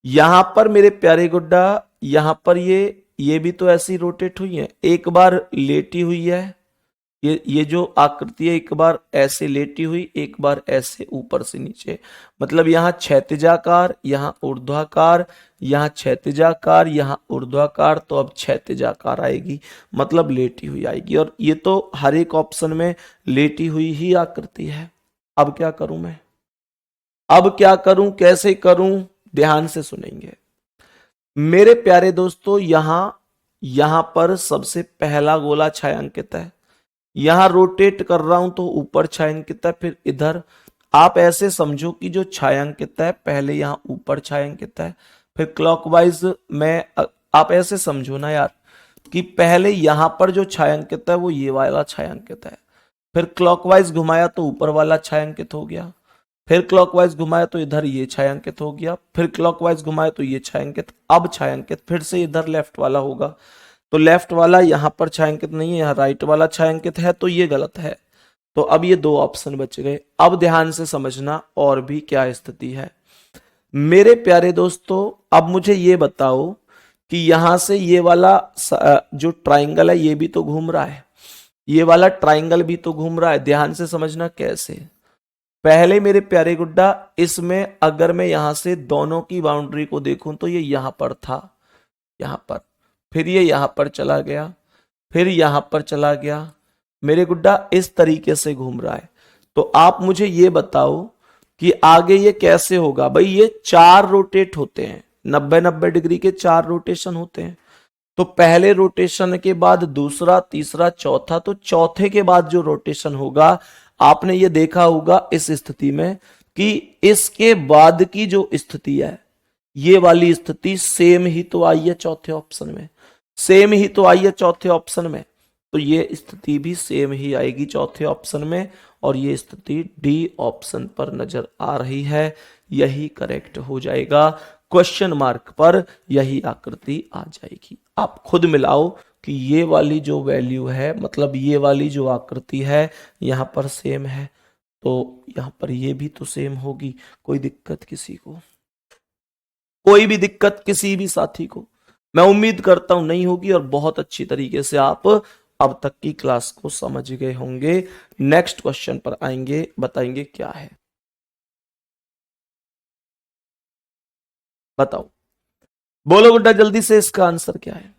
यहां पर मेरे प्यारे गुड्डा, यहां पर ये भी तो ऐसी रोटेट हुई है, एक बार लेटी हुई है, ये जो आकृति है एक बार ऐसे लेटी हुई, एक बार ऐसे ऊपर से नीचे, मतलब यहां क्षैतिजाकार, यहां ऊर्ध्वाकार, यहां क्षैतिजाकार, यहां ऊर्ध्वाकार, तो अब क्षैतिजाकार आएगी, मतलब लेटी हुई आएगी। और ये तो हर एक ऑप्शन में लेटी हुई ही आकृति है। अब क्या करूं मैं, अब क्या करूं, कैसे करूं, ध्यान से सुनेंगे मेरे प्यारे दोस्तों। यहां पर सबसे पहला गोला छायांकित है, यहां रोटेट कर रहा हूं तो ऊपर छायांकित है, फिर इधर। आप ऐसे समझो कि जो छायांकित है पहले यहां ऊपर छायांकित है, फिर क्लॉकवाइज में, आप ऐसे समझो ना यार कि पहले यहां पर जो छायांकित है वो ये वाला छायांकित है, फिर क्लॉकवाइज घुमाया तो ऊपर वाला छायांकित हो गया, फिर क्लॉकवाइज घुमाया तो इधर ये छायांकित हो गया, फिर क्लॉकवाइज घुमाया तो ये छायांकित, अब छायांकित फिर से इधर लेफ्ट वाला होगा, तो लेफ्ट वाला यहां पर छायांकित नहीं है, यहां राइट वाला छायांकित है, तो ये गलत है। तो अब ये दो ऑप्शन बच गए। अब ध्यान से समझना और भी क्या स्थिति है मेरे प्यारे दोस्तों। अब मुझे ये बताओ कि यहां से ये वाला जो ट्राइंगल है ये भी तो घूम रहा है, ये वाला ट्राइंगल भी तो घूम रहा है। ध्यान से समझना कैसे। पहले मेरे प्यारे गुड्डा, इसमें अगर मैं यहां से दोनों की बाउंड्री को देखूं तो ये यहां पर था, यहां पर, फिर ये यहां पर चला गया, फिर यहां पर चला गया। मेरे गुड्डा इस तरीके से घूम रहा है। तो आप मुझे ये बताओ कि आगे ये कैसे होगा। भाई ये 4 रोटेट होते हैं, 90-90 डिग्री के 4 रोटेशन होते हैं। तो पहले रोटेशन के बाद दूसरा, तीसरा, चौथा, तो चौथे के बाद जो रोटेशन होगा, आपने ये देखा होगा इस स्थिति में कि इसके बाद की जो स्थिति है, ये वाली स्थिति सेम ही तो आई है चौथे ऑप्शन में, सेम ही तो आई है चौथे ऑप्शन में। तो ये स्थिति भी सेम ही आएगी चौथे ऑप्शन में, और ये स्थिति डी ऑप्शन पर नजर आ रही है। यही करेक्ट हो जाएगा। क्वेश्चन मार्क पर यही आकृति आ जाएगी। आप खुद मिलाओ कि ये वाली जो वैल्यू है, मतलब ये वाली जो आकृति है यहां पर सेम है, तो यहां पर ये भी तो सेम होगी। कोई दिक्कत किसी को? कोई भी दिक्कत किसी भी साथी को? मैं उम्मीद करता हूं नहीं होगी, और बहुत अच्छी तरीके से आप अब तक की क्लास को समझ गए होंगे। नेक्स्ट क्वेश्चन पर आएंगे, बताएंगे क्या है। बताओ, बोलो गुड्डा जल्दी से, इसका आंसर क्या है?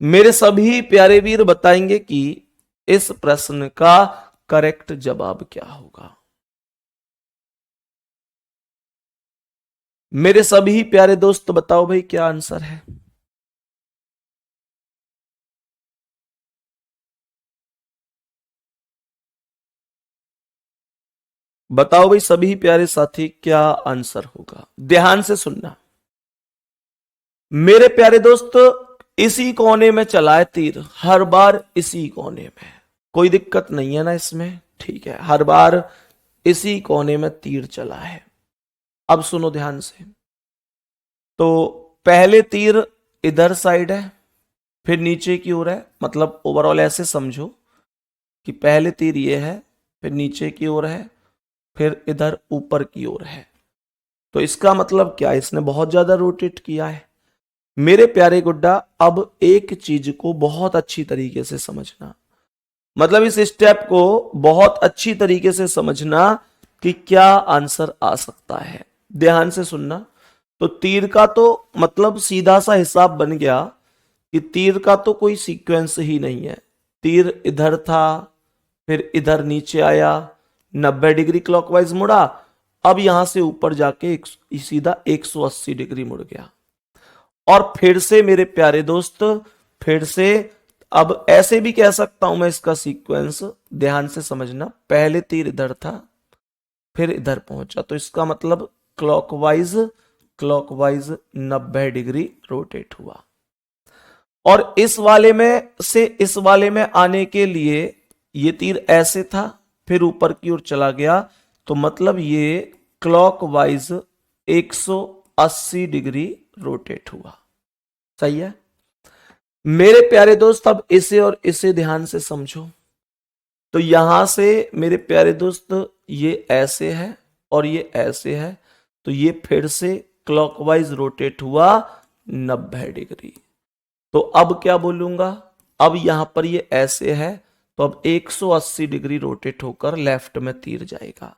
मेरे सभी प्यारे वीर बताएंगे कि इस प्रश्न का करेक्ट जवाब क्या होगा। मेरे सभी प्यारे दोस्त बताओ भाई क्या आंसर है। बताओ भाई सभी प्यारे साथी क्या आंसर होगा। ध्यान से सुनना मेरे प्यारे दोस्त, इसी कोने में चला है तीर, हर बार इसी कोने में, कोई दिक्कत नहीं है ना इसमें? ठीक है, हर बार इसी कोने में तीर चला है। अब सुनो ध्यान से। तो पहले तीर इधर साइड है, फिर नीचे की ओर है, मतलब ओवरऑल ऐसे समझो कि पहले तीर ये है, फिर नीचे की ओर है, फिर इधर ऊपर की ओर है। तो इसका मतलब क्या है, इसने बहुत ज्यादा रोटेट किया है। मेरे प्यारे गुड्डा, अब एक चीज को बहुत अच्छी तरीके से समझना, मतलब इस स्टेप को बहुत अच्छी तरीके से समझना कि क्या आंसर आ सकता है। ध्यान से सुनना। तो तीर का तो मतलब सीधा सा हिसाब बन गया कि तीर का तो कोई सीक्वेंस ही नहीं है। तीर इधर था, फिर इधर नीचे आया, 90 डिग्री क्लॉकवाइज मुड़ा, अब यहां से ऊपर जाके सीधा 180 डिग्री मुड़ गया, और फिर से मेरे प्यारे दोस्त, फिर से अब ऐसे भी कह सकता हूं मैं इसका सीक्वेंस। ध्यान से समझना, पहले तीर इधर था, फिर इधर पहुंचा, तो इसका मतलब क्लॉकवाइज क्लॉकवाइज 90 डिग्री रोटेट हुआ। और इस वाले में से इस वाले में आने के लिए ये तीर ऐसे था, फिर ऊपर की ओर चला गया, तो मतलब ये क्लॉकवाइज 180 डिग्री रोटेट हुआ। सही है मेरे प्यारे दोस्त। अब इसे और इसे ध्यान से समझो। तो यहां से मेरे प्यारे दोस्त ये ऐसे है और ये ऐसे है, तो ये फिर से क्लॉकवाइज रोटेट हुआ 90 डिग्री। तो अब क्या बोलूंगा, अब यहां पर ये ऐसे है, तो अब 180 डिग्री रोटेट होकर लेफ्ट में तीर जाएगा,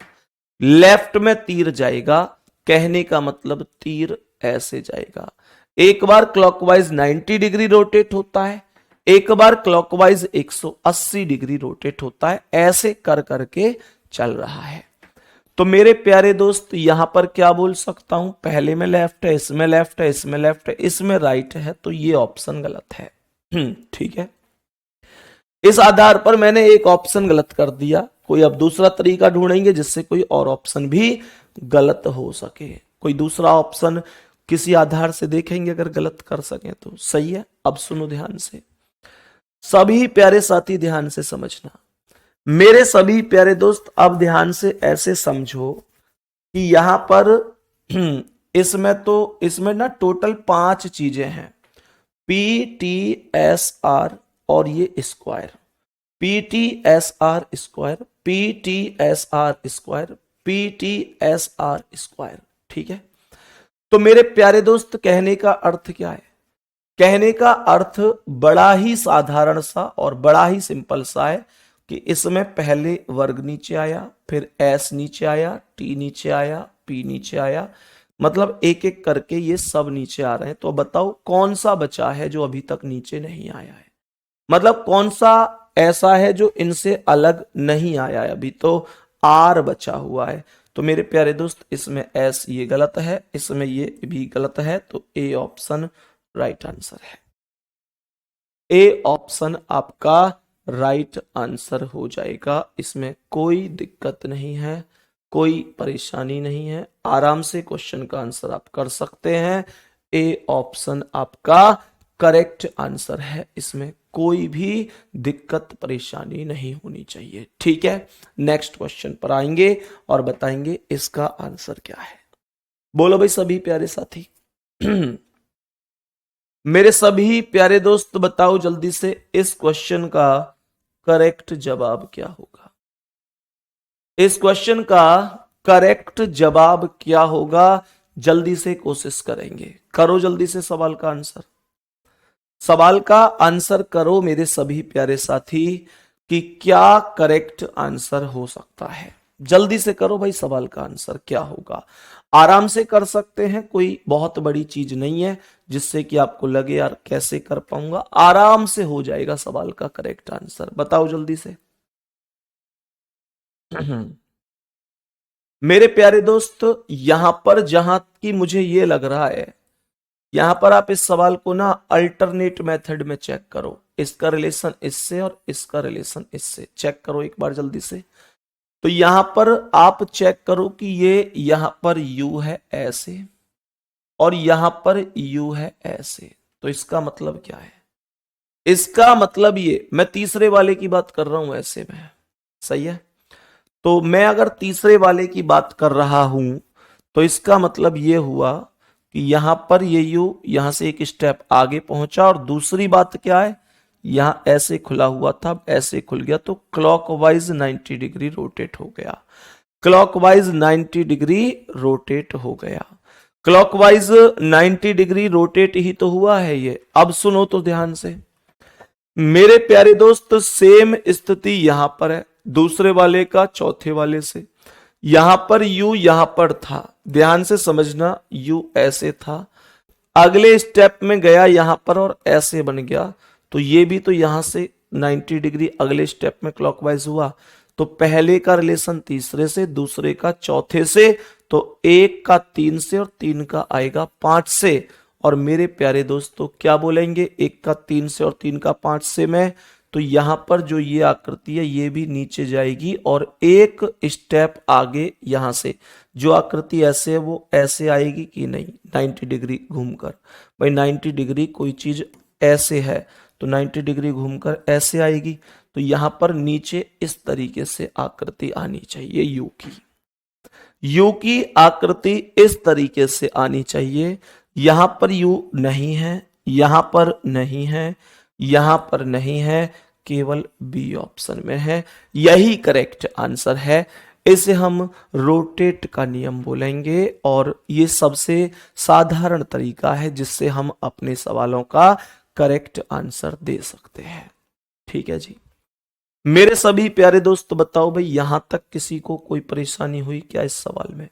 लेफ्ट में तीर जाएगा। कहने का मतलब तीर ऐसे जाएगा। एक बार क्लॉकवाइज 90 डिग्री रोटेट होता है, एक बार क्लॉकवाइज 180 डिग्री रोटेट होता है, ऐसे कर करके चल रहा है। तो मेरे प्यारे दोस्त यहां पर क्या बोल सकता हूं, पहले में लेफ्ट है, इसमें लेफ्ट है, इसमें लेफ्ट है, इसमें राइट है, तो ये ऑप्शन गलत है। ठीक है, इस आधार पर मैंने एक ऑप्शन गलत कर दिया। कोई अब दूसरा तरीका ढूंढेंगे जिससे कोई और ऑप्शन भी गलत हो सके। कोई दूसरा ऑप्शन किसी आधार से देखेंगे, अगर गलत कर सके तो। सही है, अब सुनो ध्यान से, सभी प्यारे साथी ध्यान से समझना। मेरे सभी प्यारे दोस्त अब ध्यान से ऐसे समझो कि यहां पर इसमें ना टोटल 5 चीजें हैं, पी टी एस आर और ये square, P T S R square, P T S R square, P T S R square. ठीक है, तो मेरे प्यारे दोस्त कहने का अर्थ क्या है, कहने का अर्थ बड़ा ही साधारण सा और बड़ा ही सिंपल सा है कि इसमें पहले वर्ग नीचे आया, फिर एस नीचे आया, टी नीचे आया, पी नीचे आया, मतलब एक एक करके ये सब नीचे आ रहे हैं। तो बताओ कौन सा बचा है जो अभी तक नीचे नहीं आया है, मतलब कौन सा ऐसा है जो इनसे अलग नहीं आया है। अभी तो आर बचा हुआ है। तो मेरे प्यारे दोस्त इसमें एस ये गलत है, इसमें ये भी गलत है, तो ए ऑप्शन राइट आंसर है। ए ऑप्शन आपका राइट आंसर हो जाएगा। इसमें कोई दिक्कत नहीं है, कोई परेशानी नहीं है, आराम से क्वेश्चन का आंसर आप कर सकते हैं। ए ऑप्शन आपका करेक्ट आंसर है, इसमें कोई भी दिक्कत परेशानी नहीं होनी चाहिए। ठीक है, नेक्स्ट क्वेश्चन पर आएंगे और बताएंगे इसका आंसर क्या है। बोलो भाई सभी प्यारे साथी। मेरे सभी प्यारे दोस्त बताओ जल्दी से इस क्वेश्चन का करेक्ट जवाब क्या होगा। इस क्वेश्चन का करेक्ट जवाब क्या होगा, जल्दी से कोशिश करेंगे। करो जल्दी से सवाल का आंसर, सवाल का आंसर करो मेरे सभी प्यारे साथी कि क्या करेक्ट आंसर हो सकता है। जल्दी से करो भाई, सवाल का आंसर क्या होगा। आराम से कर सकते हैं, कोई बहुत बड़ी चीज नहीं है जिससे कि आपको लगे यार कैसे कर पाऊंगा। आराम से हो जाएगा सवाल का करेक्ट आंसर। बताओ जल्दी से। मेरे प्यारे दोस्त यहां पर जहां की मुझे ये लग रहा है, यहां पर आप इस सवाल को ना अल्टरनेट मेथड में चेक करो। इसका रिलेशन इससे और इसका रिलेशन इससे चेक करो एक बार जल्दी से। तो यहां पर आप चेक करो कि ये यहां पर u है ऐसे और यहां पर u है ऐसे। तो इसका मतलब क्या है, इसका मतलब ये, मैं तीसरे वाले की बात कर रहा हूं ऐसे में, सही है। तो मैं अगर तीसरे वाले की बात कर रहा हूं तो इसका मतलब ये हुआ कि यहां पर ये u यहां से एक स्टेप आगे पहुंचा, और दूसरी बात क्या है, यहां ऐसे खुला हुआ था, ऐसे खुल गया, तो क्लॉकवाइज 90 डिग्री रोटेट हो गया। क्लॉकवाइज 90 डिग्री रोटेट हो गया। क्लॉकवाइज 90 डिग्री रोटेट ही तो हुआ है ये। अब सुनो तो ध्यान से मेरे प्यारे दोस्त, सेम स्थिति यहां पर है दूसरे वाले का चौथे वाले से। यहां पर u यहां पर था, ध्यान से समझना, u ऐसे था, अगले स्टेप में गया यहां पर और ऐसे बन गया। तो ये भी तो यहां से 90 डिग्री अगले स्टेप में क्लॉकवाइज हुआ। तो पहले का रिलेशन तीसरे से, दूसरे का चौथे से, तो एक का 3 से और 3 का आएगा 5 से। और मेरे प्यारे दोस्तों क्या बोलेंगे, एक का 3 से और 3 का 5 से में, तो यहां पर जो ये आकृति है ये भी नीचे जाएगी और एक स्टेप आगे यहां से जो आकृति ऐसे है वो ऐसे आएगी कि नहीं, 90 डिग्री घूमकर। भाई 90 डिग्री कोई चीज ऐसे है तो 90 डिग्री घूमकर ऐसे आएगी। तो यहां पर नीचे इस तरीके से आकृति आनी चाहिए, यू की आकृति इस तरीके से आनी चाहिए। यहां पर यू नहीं है, यहां पर नहीं है, यहां पर नहीं है, केवल बी ऑप्शन में है। यही करेक्ट आंसर है। इसे हम रोटेट का नियम बोलेंगे और ये सबसे साधारण तरीका है जिससे हम अपने सवालों का करेक्ट आंसर दे सकते हैं। ठीक है जी, मेरे सभी प्यारे दोस्त बताओ भाई यहां तक किसी को कोई परेशानी हुई क्या इस सवाल में।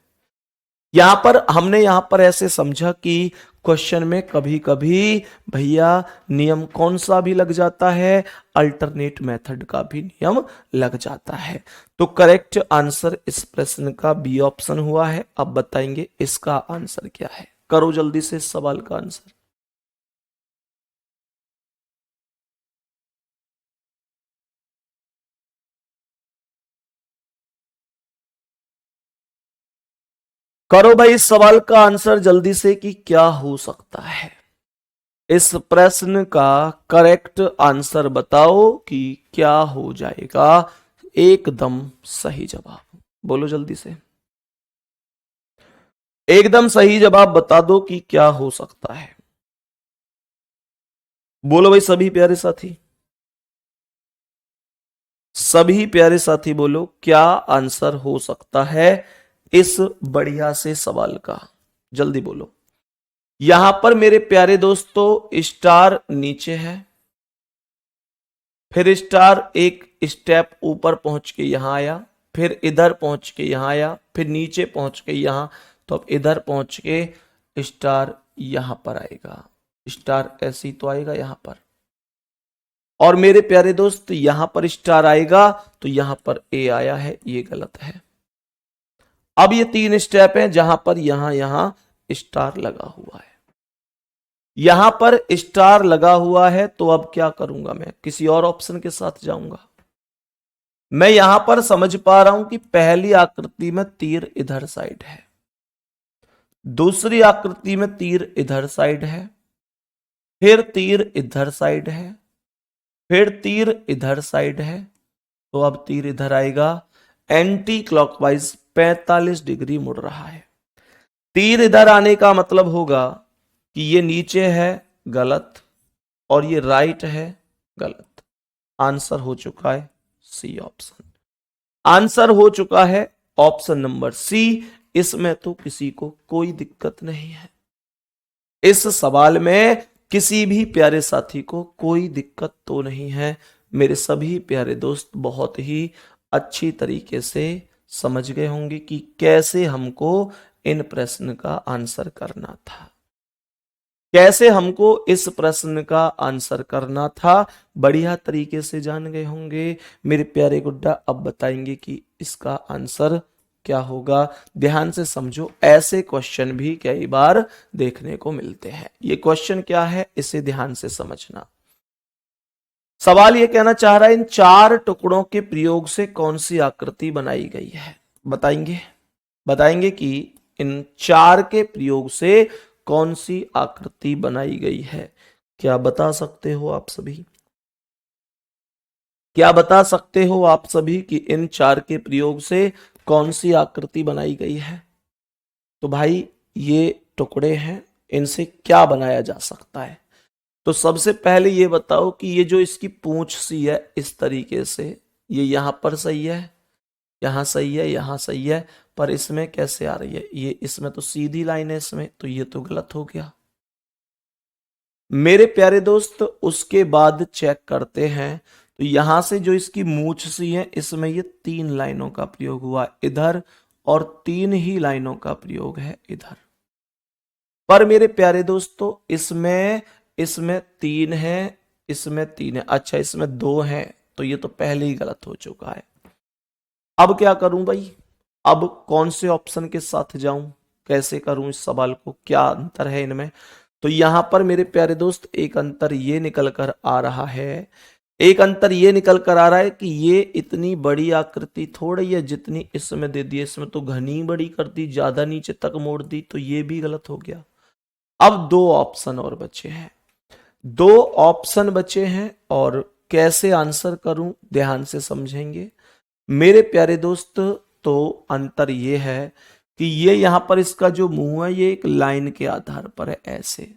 हमने यहां पर ऐसे समझा कि क्वेश्चन में कभी कभी भैया नियम कौन सा भी लग जाता है, अल्टरनेट मेथड का भी नियम लग जाता है। तो करेक्ट आंसर इस प्रश्न का बी ऑप्शन हुआ है। अब बताएंगे इसका आंसर क्या है। करो जल्दी से इस सवाल का आंसर। करो भाई इस सवाल का आंसर जल्दी से कि क्या हो सकता है। इस प्रश्न का करेक्ट आंसर बताओ कि क्या हो जाएगा। एकदम सही जवाब बोलो जल्दी से, एकदम सही जवाब बता दो कि क्या हो सकता है। बोलो भाई सभी प्यारे साथी, सभी प्यारे साथी बोलो क्या आंसर हो सकता है इस बढ़िया से सवाल का, जल्दी बोलो। यहां पर मेरे प्यारे दोस्तों स्टार नीचे है, फिर स्टार एक स्टेप ऊपर पहुंच के यहां आया, फिर इधर पहुंच के यहां आया, फिर नीचे पहुंच के यहां, तो अब इधर पहुंच के स्टार यहां पर आएगा। स्टार ऐसे ही तो आएगा यहां पर, और मेरे प्यारे दोस्त यहां पर स्टार आएगा तो यहां पर ए आया है, ये गलत है। अब ये 3 स्टेप हैं जहां पर यहां स्टार लगा हुआ है। यहां पर स्टार लगा हुआ है तो अब क्या करूंगा, मैं किसी और ऑप्शन के साथ जाऊंगा। मैं यहां पर समझ पा रहा हूं कि पहली आकृति में तीर इधर साइड है, दूसरी आकृति में तीर इधर साइड है, फिर तीर इधर साइड है, फिर तीर इधर साइड है, तो अब तीर इधर आएगा। एंटी क्लॉकवाइज 45 डिग्री मुड़ रहा है। तीर इधर आने का मतलब होगा कि ये नीचे है, गलत, और ये राइट है, गलत। आंसर हो चुका है सी ऑप्शन। आंसर हो चुका है ऑप्शन नंबर सी। इसमें तो किसी को कोई दिक्कत नहीं है, इस सवाल में किसी भी प्यारे साथी को कोई दिक्कत तो नहीं है। मेरे सभी प्यारे दोस्त बहुत ही अच्छी तरीके से समझ गए होंगे कि कैसे हमको इन प्रश्न का आंसर करना था, कैसे हमको इस प्रश्न का आंसर करना था। बढ़िया तरीके से जान गए होंगे मेरे प्यारे गुड्डा। अब बताएंगे कि इसका आंसर क्या होगा। ध्यान से समझो, ऐसे क्वेश्चन भी कई बार देखने को मिलते हैं। ये क्वेश्चन क्या है इसे ध्यान से समझना। सवाल ये कहना चाह रहा है इन 4 टुकड़ों के प्रयोग से कौन सी आकृति बनाई गई है। बताएंगे कि इन 4 के प्रयोग से कौन सी आकृति बनाई गई है। क्या बता सकते हो आप सभी? क्या बता सकते हो आप सभी कि इन 4 के प्रयोग से कौन सी आकृति बनाई गई है? तो भाई ये टुकड़े हैं, इनसे क्या बनाया जा सकता है? तो सबसे पहले ये बताओ कि ये जो इसकी पूंछ सी है इस तरीके से, ये यहां पर सही है, यहां सही है, यहां सही है, पर इसमें कैसे आ रही है? ये इसमें तो सीधी लाइन है इसमें, तो ये तो गलत हो गया। मेरे प्यारे दोस्त उसके बाद चेक करते हैं, तो यहां से जो इसकी मूछ सी है इसमें ये 3 लाइनों का प्रयोग हुआ इधर, और 3 ही लाइनों का प्रयोग है इधर। पर मेरे प्यारे दोस्तों इसमें 3 है, इसमें 3 है, अच्छा इसमें 2 है, तो ये तो पहले ही गलत हो चुका है। अब क्या करूं भाई? अब कौन से ऑप्शन के साथ जाऊं, कैसे करूं इस सवाल को, क्या अंतर है इनमें? तो यहां पर मेरे प्यारे दोस्त एक अंतर ये निकल कर आ रहा है, एक अंतर ये निकल कर आ रहा है कि ये इतनी बड़ी आकृति थोड़ी है जितनी इसमें दे दी, इसमें तो घनी बड़ी कर दी, ज्यादा नीचे तक मोड़ दी, तो ये भी गलत हो गया। अब 2 ऑप्शन और बचे हैं, 2 ऑप्शन बचे हैं, और कैसे आंसर करूं ध्यान से समझेंगे मेरे प्यारे दोस्त। तो अंतर ये है कि ये यहां पर इसका जो मुंह है ये एक लाइन के आधार पर है ऐसे,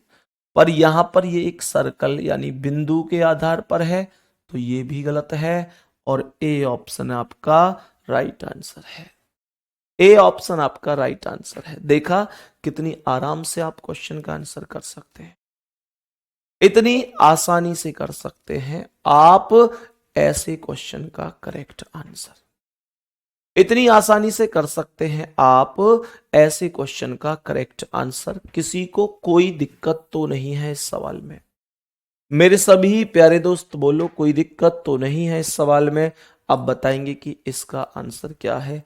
पर यहां पर ये एक सर्कल यानी बिंदु के आधार पर है, तो ये भी गलत है, और ए ऑप्शन आपका राइट आंसर है। ए ऑप्शन आपका राइट आंसर है। देखा कितनी आराम से आप क्वेश्चन का आंसर कर सकते हैं, इतनी आसानी से कर सकते हैं आप ऐसे क्वेश्चन का करेक्ट आंसर, इतनी आसानी से कर सकते हैं आप ऐसे क्वेश्चन का करेक्ट आंसर। किसी को कोई दिक्कत तो नहीं है इस सवाल में? मेरे सभी प्यारे दोस्त बोलो कोई दिक्कत तो नहीं है इस सवाल में। अब बताएंगे कि इसका आंसर क्या है।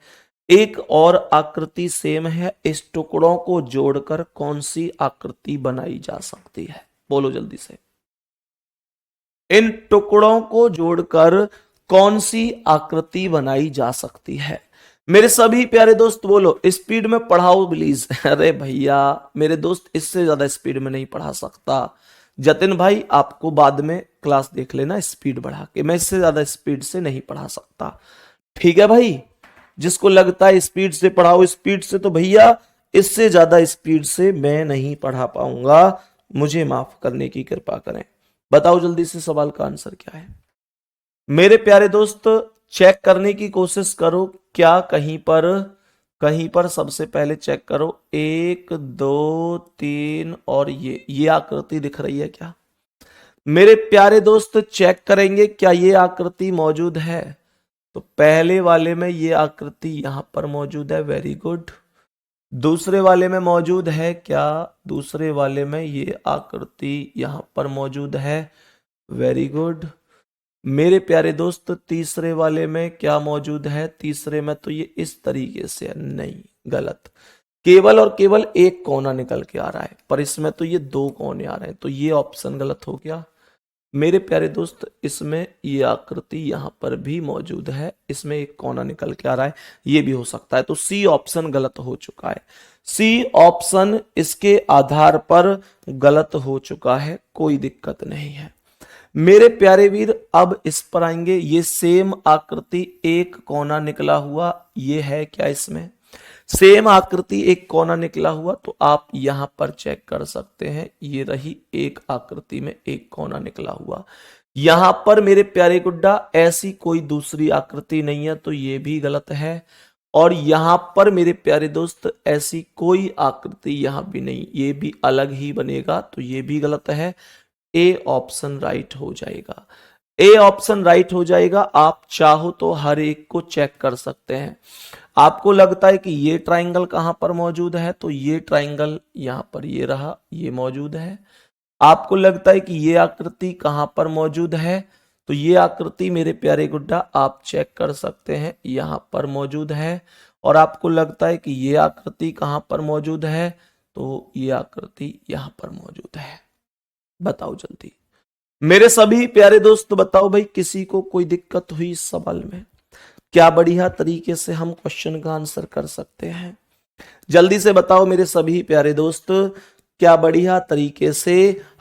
एक और आकृति सेम है, इस टुकड़ों को जोड़कर कौन सी आकृति बनाई जा सकती है? बोलो जल्दी से। इन टुकड़ों को जोड़कर कौन सी आकृति बनाई जा सकती है? मेरे सभी प्यारे दोस्त बोलो, स्पीड में पढ़ाओ प्लीज। अरे भैया मेरे दोस्त इससे ज्यादा स्पीड में नहीं पढ़ा सकता। जतिन भाई आपको बाद में क्लास देख लेना स्पीड बढ़ा के, मैं इससे ज्यादा स्पीड से नहीं पढ़ा सकता। ठीक है भाई, जिसको लगता है स्पीड से पढ़ाओ स्पीड से, तो भैया इससे ज्यादा स्पीड से मैं नहीं पढ़ा पाऊंगा, मुझे माफ करने की कृपा करें। बताओ जल्दी से सवाल का आंसर क्या है? मेरे प्यारे दोस्त चेक करने की कोशिश करो, क्या कहीं कहीं पर सबसे पहले चेक करो, 1 2 3 और ये आकृति दिख रही है क्या? मेरे प्यारे दोस्त चेक करेंगे क्या ये आकृति मौजूद है? तो पहले वाले में ये आकृति यहां पर मौजूद है, वेरी गुड। दूसरे वाले में मौजूद है क्या? दूसरे वाले में ये आकृति यहां पर मौजूद है, वेरी गुड। मेरे प्यारे दोस्त तीसरे वाले में क्या मौजूद है? तीसरे में तो ये इस तरीके से है, नहीं, गलत। केवल और केवल एक कोना निकल के आ रहा है, पर इसमें तो ये दो कोने आ रहे हैं, तो ये ऑप्शन गलत हो गया। मेरे प्यारे दोस्त इसमें ये आकृति यहां पर भी मौजूद है, इसमें एक कोना निकल के आ रहा है, ये भी हो सकता है, तो सी ऑप्शन गलत हो चुका है। सी ऑप्शन इसके आधार पर गलत हो चुका है, कोई दिक्कत नहीं है। मेरे प्यारे वीर अब इस पर आएंगे, ये सेम आकृति एक कोना निकला हुआ, ये है क्या? इसमें सेम आकृति एक कोना निकला हुआ, तो आप यहां पर चेक कर सकते हैं, ये रही एक आकृति में एक कोना निकला हुआ। यहां पर मेरे प्यारे गुड्डा ऐसी कोई दूसरी आकृति नहीं है, तो ये भी गलत है। और यहां पर मेरे प्यारे दोस्त ऐसी कोई आकृति यहां भी नहीं, ये भी अलग ही बनेगा, तो ये भी गलत है। ए ऑप्शन राइट हो जाएगा, ए ऑप्शन राइट हो जाएगा। आप चाहो तो हर एक को चेक कर सकते हैं। आपको लगता है कि ये ट्राइंगल कहां पर मौजूद है, तो ये ट्राइंगल यहां पर ये रहा, ये मौजूद है। आपको लगता है कि ये आकृति कहां पर मौजूद है, तो ये आकृति मेरे प्यारे गुड्डा आप चेक कर सकते हैं, यहां पर मौजूद है। और आपको लगता है कि ये आकृति कहां पर मौजूद है, तो ये आकृति यहां पर मौजूद है। बताओ जल्दी मेरे सभी प्यारे दोस्त, बताओ भाई, किसी को कोई दिक्कत हुई इस सवाल में? क्या बढ़िया तरीके से हम क्वेश्चन का आंसर कर सकते हैं? जल्दी से बताओ मेरे सभी प्यारे दोस्त, क्या बढ़िया तरीके से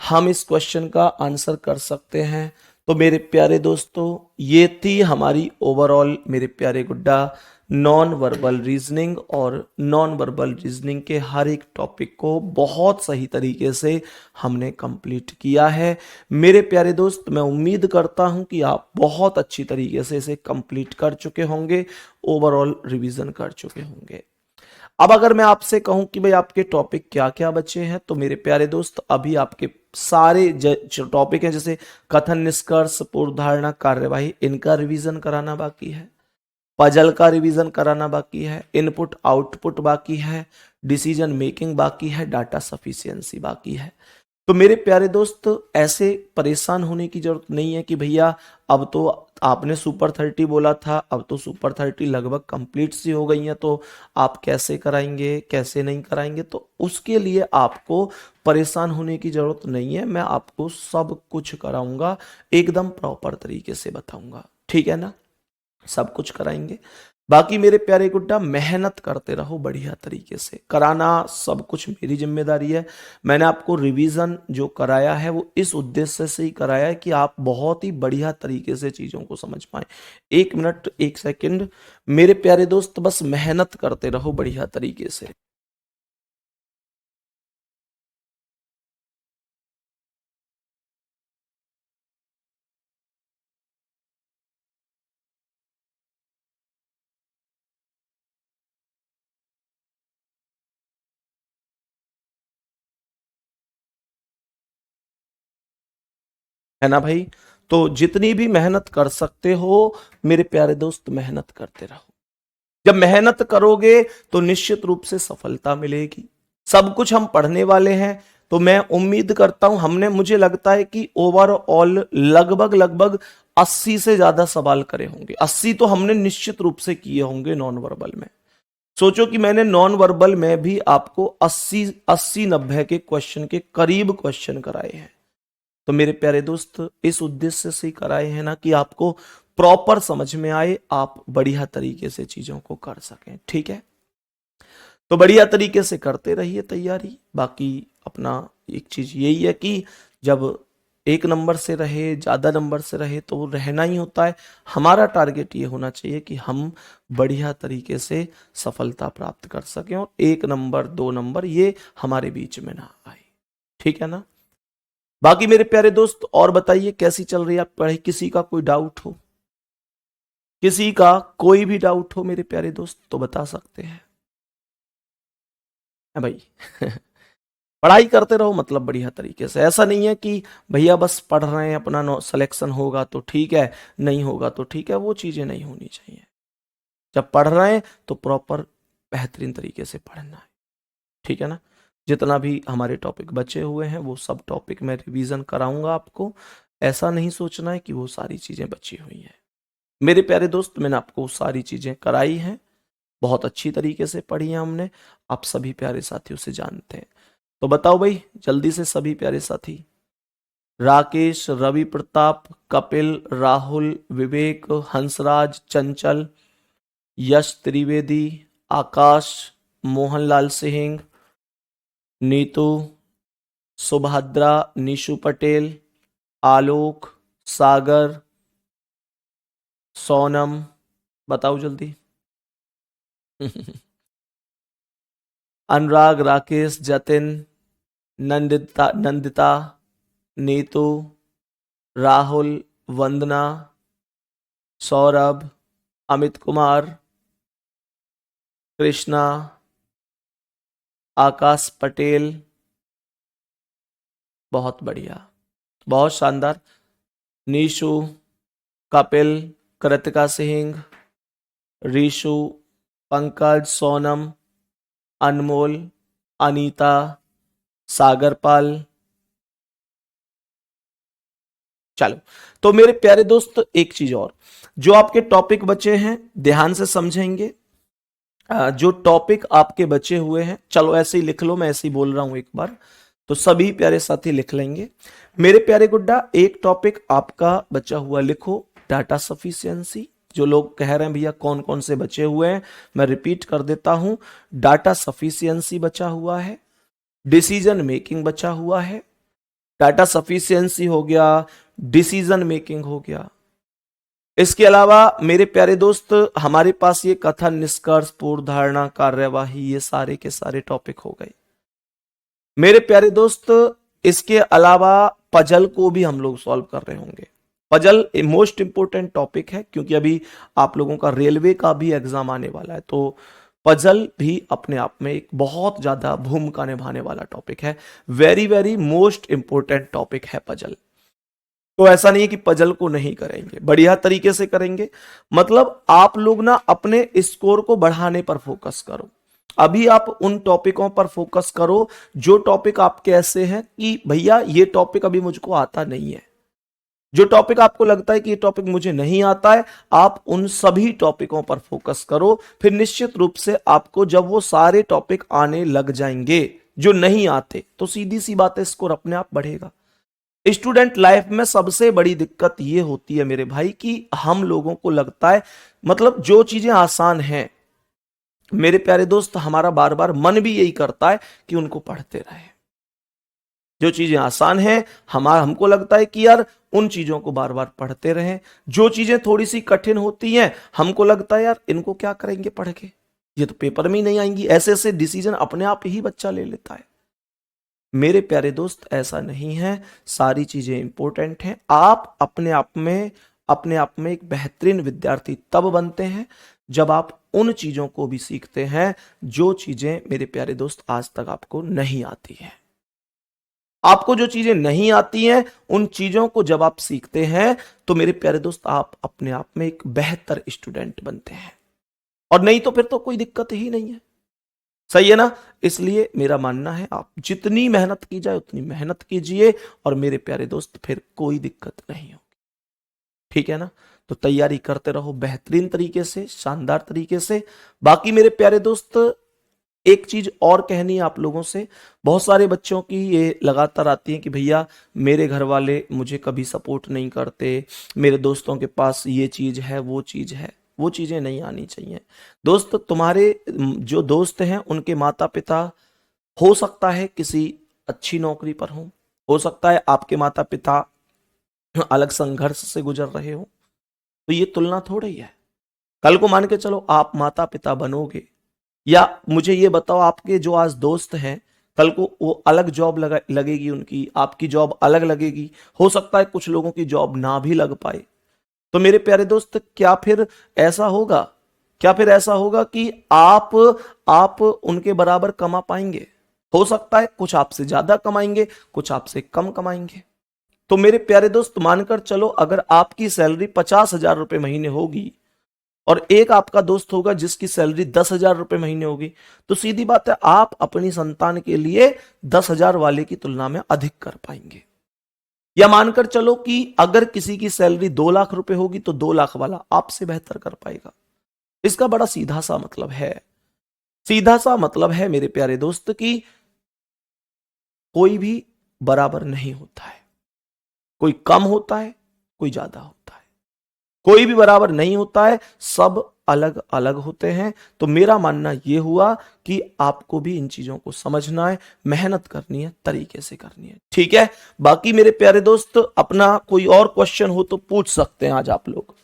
हम इस क्वेश्चन का आंसर कर सकते हैं? तो मेरे प्यारे दोस्तों, ये थी हमारी ओवरऑल मेरे प्यारे गुड्डा नॉन वर्बल रीजनिंग, और नॉन वर्बल रीजनिंग के हर एक टॉपिक को बहुत सही तरीके से हमने कंप्लीट किया है। मेरे प्यारे दोस्त, मैं उम्मीद करता हूं कि आप बहुत अच्छी तरीके से इसे कंप्लीट कर चुके होंगे, ओवरऑल रिवीजन कर चुके होंगे। अब अगर मैं आपसे कहूं कि भाई आपके टॉपिक क्या क्या बचे हैं, तो मेरे प्यारे दोस्त अभी आपके सारे जो टॉपिक हैं, जैसे कथन, निष्कर्ष, पूर्वधारणा, कार्यवाही, इनका रिवीजन कराना बाकी है, पजल का रिवीजन कराना बाकी है, इनपुट आउटपुट बाकी है, डिसीजन मेकिंग बाकी है, डाटा सफिशिएंसी बाकी है। तो मेरे प्यारे दोस्त, ऐसे परेशान होने की जरूरत नहीं है कि भैया अब तो आपने सुपर 30 बोला था, अब तो सुपर 30 लगभग कंप्लीट सी हो गई है, तो आप कैसे कराएंगे, कैसे नहीं कराएंगे? तो उसके लिए आपको परेशान होने की जरूरत नहीं है, मैं आपको सब कुछ कराऊंगा, एकदम प्रॉपर तरीके से बताऊंगा, ठीक है ना? सब कुछ कराएंगे। बाकी मेरे प्यारे गुड्डा, मेहनत करते रहो बढ़िया तरीके से, कराना सब कुछ मेरी जिम्मेदारी है। मैंने आपको रिवीजन जो कराया है वो इस उद्देश्य से ही कराया है कि आप बहुत ही बढ़िया तरीके से चीजों को समझ पाए। 1 मिनट 1 सेकंड मेरे प्यारे दोस्त, बस मेहनत करते रहो बढ़िया तरीके से। है ना भाई? तो जितनी भी मेहनत कर सकते हो मेरे प्यारे दोस्त, मेहनत करते रहो। जब मेहनत करोगे तो निश्चित रूप से सफलता मिलेगी। सब कुछ हम पढ़ने वाले हैं, तो मैं उम्मीद करता हूं, हमने, मुझे लगता है कि ओवरऑल लगभग लगभग 80 से ज्यादा सवाल करे होंगे। 80 तो हमने निश्चित रूप से किए होंगे नॉन वर्बल में। सोचो कि मैंने नॉन वर्बल में भी आपको 80-90 के क्वेश्चन के करीब क्वेश्चन कराए हैं। तो मेरे प्यारे दोस्त, इस उद्देश्य से ही कराए हैं ना, कि आपको प्रॉपर समझ में आए, आप बढ़िया तरीके से चीजों को कर सकें, ठीक है? तो बढ़िया तरीके से करते रहिए तैयारी। बाकी अपना एक चीज यही है कि जब 1 नंबर से रहे, ज्यादा नंबर से रहे, तो वो रहना ही होता है। हमारा टारगेट ये होना चाहिए कि हम बढ़िया तरीके से सफलता प्राप्त कर सकें, और 1 नंबर 2 नंबर ये हमारे बीच में ना आए, ठीक है ना? बाकी मेरे प्यारे दोस्त, और बताइए कैसी चल रही है आप पढ़ाई? किसी का कोई डाउट हो, किसी का कोई भी डाउट हो मेरे प्यारे दोस्त, तो बता सकते हैं। है भाई। पढ़ाई करते रहो, मतलब बढ़िया तरीके से। ऐसा नहीं है कि भैया बस पढ़ रहे हैं, अपना सिलेक्शन होगा तो ठीक है, नहीं होगा तो ठीक है, वो चीजें नहीं होनी चाहिए। जब पढ़ रहे हैं तो प्रॉपर बेहतरीन तरीके से पढ़ना है, ठीक है ना। जितना भी हमारे टॉपिक बचे हुए हैं वो सब टॉपिक मैं रिवीजन कराऊंगा आपको। ऐसा नहीं सोचना है कि वो सारी चीजें बची हुई हैं। मेरे प्यारे दोस्त, मैंने आपको सारी चीजें कराई हैं, बहुत अच्छी तरीके से पढ़ी है हमने। आप सभी प्यारे साथियों से जानते हैं। तो बताओ भाई जल्दी से सभी प्यारे साथी। राकेश, रवि प्रताप, कपिल, राहुल, विवेक, हंसराज, चंचल, यश त्रिवेदी, आकाश, मोहनलाल सिंह, नीतू, सुभद्रा, निशु पटेल, आलोक, सागर, सोनम, बताओ जल्दी। अनुराग, राकेश, जतिन, नंदिता, नीतू, राहुल, वंदना, सौरभ, अमित कुमार, कृष्णा, आकाश पटेल, बहुत बढ़िया, बहुत शानदार। निशु, कपिल, कृतिका सिंह, ऋषु, पंकज, सोनम, अनमोल, अनीता, सागरपाल। चलो, तो मेरे प्यारे दोस्त एक चीज और, जो आपके टॉपिक बचे हैं ध्यान से समझेंगे। जो टॉपिक आपके बचे हुए हैं, चलो ऐसे ही लिख लो, मैं ऐसे ही बोल रहा हूं एक बार, तो सभी प्यारे साथी लिख लेंगे। मेरे प्यारे गुड्डा, एक टॉपिक आपका बचा हुआ लिखो, डाटा सफिशिएंसी। जो लोग कह रहे हैं भैया कौन कौन से बचे हुए हैं, मैं रिपीट कर देता हूं। डाटा सफिशिएंसी बचा हुआ है, डिसीजन मेकिंग बचा हुआ है, डाटा सफिशिएंसी हो गया, डिसीजन मेकिंग हो गया। इसके अलावा मेरे प्यारे दोस्त, हमारे पास ये कथन, निष्कर्ष, पूर्व धारणा, कार्यवाही, ये सारे के सारे टॉपिक हो गए। मेरे प्यारे दोस्त, इसके अलावा पजल को भी हम लोग सॉल्व कर रहे होंगे। पजल मोस्ट इंपोर्टेंट टॉपिक है, क्योंकि अभी आप लोगों का रेलवे का भी एग्जाम आने वाला है, तो पजल भी अपने आप में एक बहुत ज्यादा भूमिका निभाने वाला टॉपिक है। Very very most important topic है पजल। तो ऐसा नहीं है कि पजल को नहीं करेंगे, बढ़िया तरीके से करेंगे। मतलब आप लोग ना अपने स्कोर को बढ़ाने पर फोकस करो। अभी आप उन टॉपिकों पर फोकस करो जो टॉपिक आपके ऐसे हैं कि भैया ये टॉपिक अभी मुझको आता नहीं है। जो टॉपिक आपको लगता है कि ये टॉपिक मुझे नहीं आता है, आप उन सभी टॉपिकों पर फोकस करो। फिर निश्चित रूप से आपको जब वो सारे टॉपिक आने लग जाएंगे जो नहीं आते, तो सीधी सी बात है, स्कोर अपने आप बढ़ेगा। स्टूडेंट लाइफ में सबसे बड़ी दिक्कत ये होती है मेरे भाई कि हम लोगों को लगता है, मतलब जो चीजें आसान हैं मेरे प्यारे दोस्त, हमारा बार बार मन भी यही करता है कि उनको पढ़ते रहे। जो चीजें आसान हैं हमको लगता है कि यार उन चीजों को बार बार पढ़ते रहें। जो चीजें थोड़ी सी कठिन होती हैं हमको लगता है यार इनको क्या करेंगे पढ़ के, ये तो पेपर में ही नहीं आएंगी। ऐसे ऐसे डिसीजन अपने आप ही बच्चा ले लेता है। मेरे प्यारे दोस्त ऐसा नहीं है, सारी चीजें इंपॉर्टेंट हैं। आप अपने आप में एक बेहतरीन विद्यार्थी तब बनते हैं जब आप उन चीजों को भी सीखते हैं जो चीजें मेरे प्यारे दोस्त आज तक आपको नहीं आती हैं। आपको जो चीजें नहीं आती हैं उन चीजों को जब आप सीखते हैं तो मेरे प्यारे दोस्त आप अपने आप में एक बेहतर स्टूडेंट बनते हैं। और नहीं तो फिर तो कोई दिक्कत ही नहीं है, सही है ना। इसलिए मेरा मानना है आप जितनी मेहनत की जाए उतनी मेहनत कीजिए और मेरे प्यारे दोस्त फिर कोई दिक्कत नहीं होगी, ठीक है ना। तो तैयारी करते रहो बेहतरीन तरीके से, शानदार तरीके से। बाकी मेरे प्यारे दोस्त एक चीज और कहनी है आप लोगों से। बहुत सारे बच्चों की ये लगातार आती है कि भैया मेरे घर वाले मुझे कभी सपोर्ट नहीं करते, मेरे दोस्तों के पास ये चीज है वो चीज है। वो चीजें नहीं आनी चाहिए दोस्त। तुम्हारे जो दोस्त हैं उनके माता पिता हो सकता है किसी अच्छी नौकरी पर हो सकता है आपके माता पिता अलग संघर्ष से गुजर रहे हो। तो ये तुलना थोड़ी ही है। कल को मान के चलो आप माता पिता बनोगे, या मुझे ये बताओ आपके जो आज दोस्त हैं कल को वो अलग जॉब लगेगी उनकी, आपकी जॉब अलग लगेगी। हो सकता है कुछ लोगों की जॉब ना भी लग पाए। तो मेरे प्यारे दोस्त क्या फिर ऐसा होगा क्या फिर ऐसा होगा कि आप उनके बराबर कमा पाएंगे? हो सकता है कुछ आपसे ज्यादा कमाएंगे, कुछ आपसे कम कमाएंगे। तो मेरे प्यारे दोस्त, मानकर चलो अगर आपकी सैलरी 50,000 रुपए महीने होगी और एक आपका दोस्त होगा जिसकी सैलरी 10,000 रुपए महीने होगी, तो सीधी बात है आप अपनी संतान के लिए 10,000 वाले की तुलना में अधिक कर पाएंगे। या मानकर चलो कि अगर किसी की सैलरी 2 लाख रुपए होगी तो 2 लाख वाला आपसे बेहतर कर पाएगा। इसका बड़ा सीधा सा मतलब है, सीधा सा मतलब है मेरे प्यारे दोस्त कि कोई भी बराबर नहीं होता है, कोई कम होता है, कोई ज्यादा होता है, कोई भी बराबर नहीं होता है, सब अलग अलग होते हैं। तो मेरा मानना यह हुआ कि आपको भी इन चीजों को समझना है, मेहनत करनी है, तरीके से करनी है, ठीक है। बाकी मेरे प्यारे दोस्त, अपना कोई और क्वेश्चन हो तो पूछ सकते हैं आज आप लोग।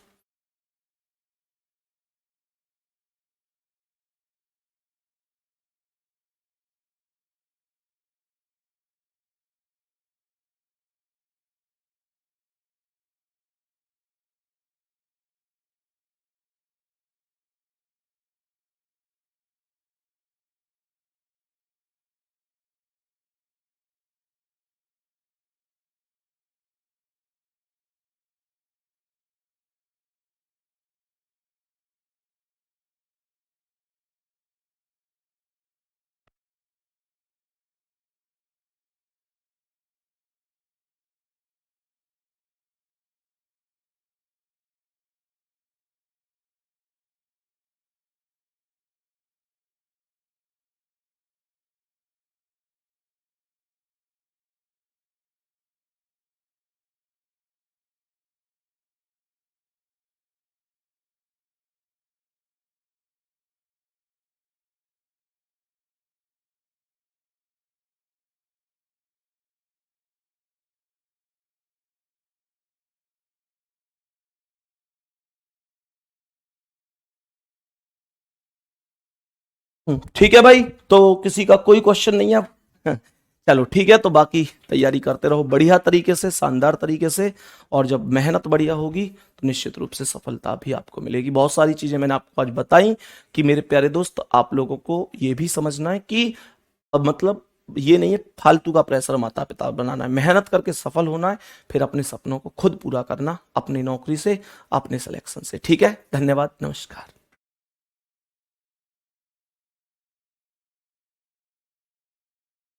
ठीक है भाई, तो किसी का कोई क्वेश्चन नहीं है अब? चलो ठीक है, तो बाकी तैयारी करते रहो बढ़िया तरीके से, शानदार तरीके से, और जब मेहनत बढ़िया होगी तो निश्चित रूप से सफलता भी आपको मिलेगी। बहुत सारी चीजें मैंने आपको आज बताई कि मेरे प्यारे दोस्त, आप लोगों को ये भी समझना है कि अब मतलब ये नहीं है फालतू का प्रेशर माता पिता बनाना है, मेहनत करके सफल होना है, फिर अपने सपनों को खुद पूरा करना, अपनी नौकरी से, अपने सिलेक्शन से। ठीक है, धन्यवाद, नमस्कार।